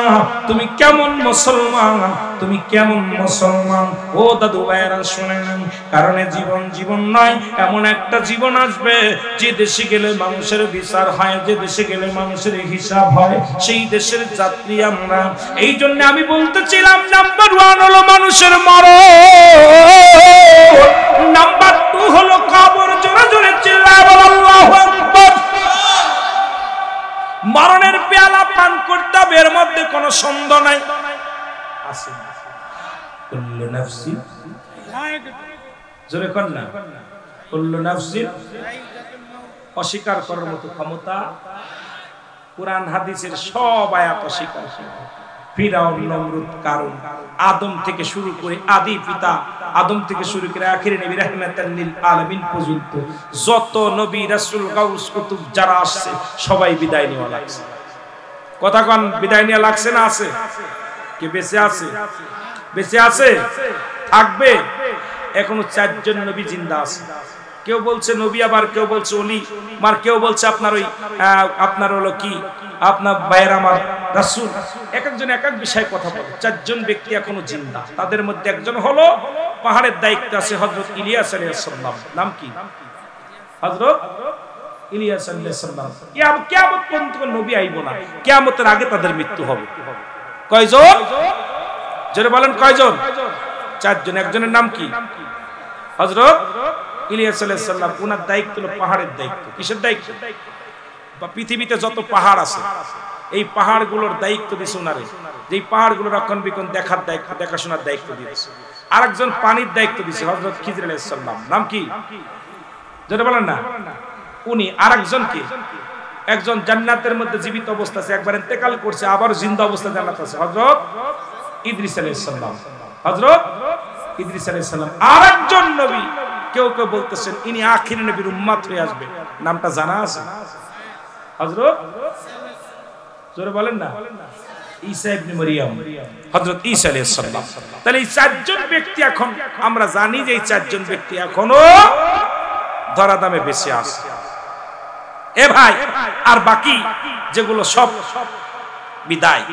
তুমি কেমন মুসলমান, তুমি কেমন মুসলমান? ও দাদু ভাইরা শুনেন, কারণে জীবন জীবন নয়, এমন একটা জীবন আসবে যে দেশে গেলে মানুষের বিচার হয়, যে দেশে গেলে মানুষের হিসাব হয়, সেই দেশের যাত্রী আমরা। এই জন্য আমি বলতেছিলাম নাম্বার 1 হলো মানুষের মরণ, নাম্বার 2 হলো কবর। জোরে জোরে চিল্লায় বল আল্লাহু আকবার। মরণের পেয়ালা পান করতে হবে, এর মধ্যে কোনো সন্দেহ নাই। আছে কুল্লু নাফসি, জোরে কর না, কুল্লু নাফসি, অস্বীকার করার মতো ক্ষমতা কুরআন হাদিসের সব আয়াত অস্বীকার। ফিরাউন, নমরুদ, কারুন, আদম থেকে শুরু করে আদি পিতা আদম থেকে শুরু করে আখিরে নবী রাহমাতাল লিল আলামিন পর্যন্ত যত নবী রাসূল গাউস কুতুব যারা আসছে সবাই বিদায় নেওয়া লাগছে। কথা কোন বিদায় নেওয়া লাগছে না? আছে কে বেঁচে আছে? বেঁচে আছে, থাকবে। এখনো 4 জন নবী জিন্দা আছে। কেউ বলছে নবী, আবার কেউ বলছে ওলি, আর কেউ বলছে আপনার ওই আপনার হলো কি আপনার ভাইয়ের আমার রাসূল। এক একজন এক এক বিষয়ে কথা বলে। 4 জন ব্যক্তি এখনো জিন্দা। তাদের মধ্যে একজন হলো পাহাড়ের দায়িত্ব আছে হযরত ইলিয়াস আলাইহিস সালাম। নাম কি? হযরত ইলিয়াস আলাইহিস সালাম। কিয়ামত পর্যন্ত নবী আইব না, কিয়ামতের আগে তাদের মৃত্যু হবে। কয়জন? জোরে বলেন কয়জন? 4 জন। একজনের নাম কি? হযরত ইলিয়াস আলাইহিস সালাম। ওনার দায়িত্ব হলো পাহাড়ের দায়িত্ব। কিসের দায়িত্ব? বা পৃথিবীতে যত পাহাড় আছে এই পাহাড়গুলোর দায়িত্ব দিয়েছে ওনারে, যে পাহাড়গুলো রক্ষণাবেক্ষণ দেখার দায়িত্ব, দেখাশোনার দায়িত্ব দিয়েছে। আরেকজন পানির দায়িত্ব দিয়েছে হযরত খিজর আলাইহিস সালাম। নাম কি? যেটা বলেন না উনি। আরেকজন কি? একজন জান্নাতের মধ্যে জীবিত অবস্থা আছে, একবার ইন্তেকাল করছে, আবার জিন্দা অবস্থা জান্নাত আছে, হযরত ইদ্রিস আলাইহিস সালাম। হযরত ইদ্রিস আলাইহিস সালাম। আরেকজন নবী, কেউ কেউ বলতেছেন ইনি আখির নবীর উম্মত হয়ে আসবে, নামটা জানা আছে? হযরত, জোরে বলেন না, ঈসা ইবনে মারইয়াম, হযরত ঈসা আলাইহিস সালাম। তাহলে এই 4 জন ব্যক্তি এখন আমরা জানি যে এই 4 জন ব্যক্তি এখনো ধরাধামে বেঁচে আছে। এ ভাই, আর বাকি যেগুলো সব বিদায়।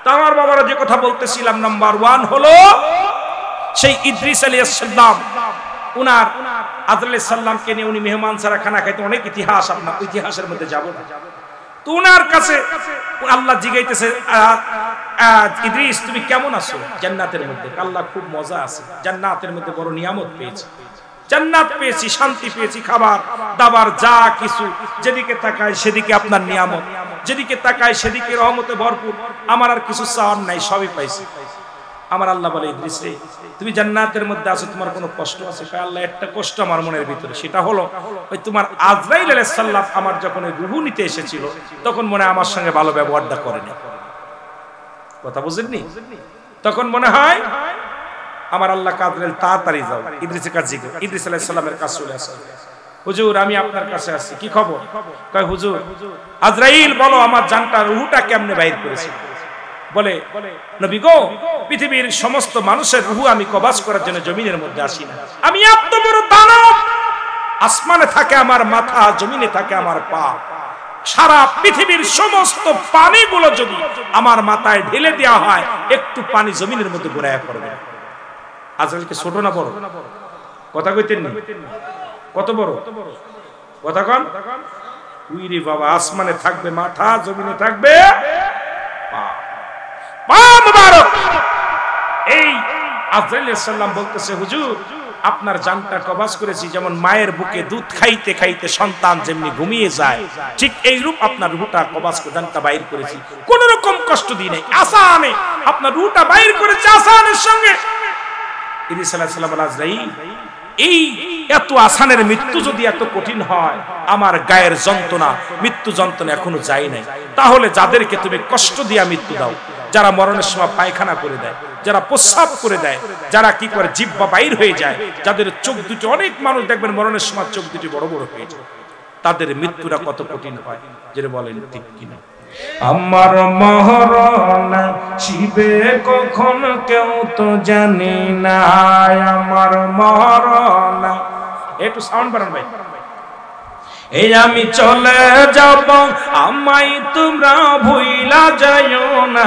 তো আমার বাবারা যে কথা বলতেছিলাম, নাম্বার 1 হলো সেই ইদ্রিস আলাইহিস সালাম। উনার আদর আলাইহিস সালামকে নিয়ে উনি মেহমান ছাড়া খানা খাইতে, অনেক ইতিহাস, আপনার ইতিহাসের মধ্যে যাব না। তো উনার কাছে আল্লাহ জিগাইতেছে, ইদ্রিস তুমি কেমন আছো জান্নাতের মধ্যে? আল্লাহ খুব মজা আছে, জান্নাতের মধ্যে বড় নিয়ামত পেয়েছি, জান্নাত পেয়েছি, শান্তি পেয়েছি, খাবার দাবার যা কিছু, যেদিকে তাকায় সেদিকে আপনার নিয়ামত, যেদিকে তাকায় সেদিকে রহমতে ভরপুর, আমার আর কিছু চাওয়ার নাই, সবই পাইছি। আমার আল্লাহ বলে, ইদ্রিস রে তুমি জান্নাতের মধ্যে আছো, তোমার কোনো কষ্ট আছে? কয় আল্লাহ একটা কষ্ট আমার মনের ভিতরে, সেটা হলো ওই তোমার আজরাইল আলাইহিস সালাম আমার যখন ওই রূহ নিতে এসেছিল তখন মনে আমার সঙ্গে ভালো ব্যবহারটা করেনি। কথা বুঝেননি? তখন মনে হয় আমার আল্লাহ কাদরেল তাড়াতাড়ি যাও, ইদ্রিসের কাছে যাও। ইদ্রিস আলাইহিস সালামের কাছে চলে আসে, হুজুর আমি আপনার কাছে আসছি, কি খবর? কয় হুজুর আজরাইল বলো আমার জানটা রূহটা কেমনে বাইর করেছে। বলে নবী গো, পৃথিবীর সমস্ত মানুষের রূহ আমি কবজ করার জন্য জমিনের মধ্যে আসি না। আমি এত বড় দানব, আসমানে থাকে আমার মাথা, জমিনে থাকে আমার পা। সারা পৃথিবীর সমস্ত পানিগুলো যদি আমার মাথায় ঢেলে দেওয়া হয়, একটু পানি জমিনের মধ্যে ঘুরাইয়া পড়বে। আজরাইলকে ছোট না বড়? কথা কইতেন না? কত বড় কথা কন? উইরে বাবা, আসমানে থাকবে মাথা, জমিনে থাকবে পা। পা মুবারক। এই আজরাইল আলাইহিস সালাম বলতেছে, হুজুর আপনার জানটা কবজ করেছি, যেমন মায়ের বুকে দুধ খাইতে খাইতে সন্তান যেমনি ঘুমিয়ে যায়, ঠিক এই রূপ আপনার রূহটা কবজ করে জানটা বাইর করেছি। কোন রকম কষ্ট দিই নাই, আসানে আপনার রূহটা বাইর করেছি আসানের সঙ্গে। ইদ্রিস আলাইহিস সালাম বলেন, আজরাইল এই এত আসানের মৃত্যু যদি এত কঠিন হয়, আমার গায়ের যন্ত্রণা, মৃত্যু যন্ত্রণা এখনো যায় নাই, তাহলে যাদেরকে তুমি কষ্ট দিয়া মৃত্যু দাও, যারা মরণের সময় পায়খানা করে দেয়, যারা প্রস্রাব করে দেয়, যারা কি করে জিহ্বা বাইর হয়ে যায়, যাদের চোখ দুটি, অনেক মানুষ দেখবেন মরণের সময় চোখ দুটি বড় বড় হয়ে যায়, তাদের মৃত্যুটা কত কঠিন হয়, যেটা বলেন ঠিক কিনা? আমার মরণ শিবে কখন কেউ তো জানি না, আমার মরণ। একটু সাউন্ড বাড়ান ভাই। এই আমি চলে যাব, আমায় তোমরা ভুইলা যাইও না,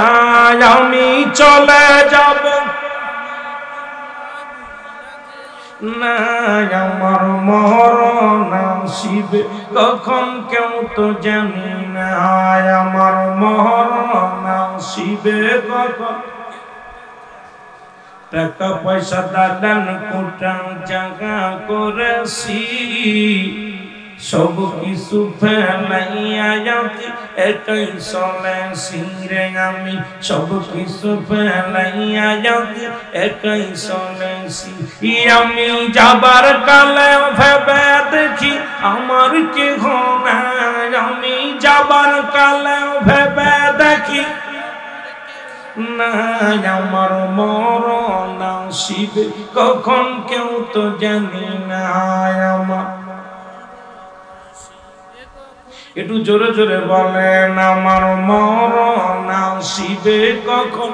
আমি চলে যাব না, আমার মরণ শিবে কখন কেউ তো জানি না, আমার মরণ শিবে কখন। টাকা পয়সা দালান কোটান জায়গা করেছি, সব কিছু ফেলাইয়া একাই চলেছি রে আমি, সব কিছু ফেলাইয়া একাই চলেছি। আমি যাবার কালে ভেবে দেখি আমার কেহ নাই, আমি যাবার কালে ভেবে দেখি না, আমার মরণ শিবে কখন কেউ তো জানি না, আমার। একটু জোরে জোরে বলেন, আমার মরণ শিবে কখন।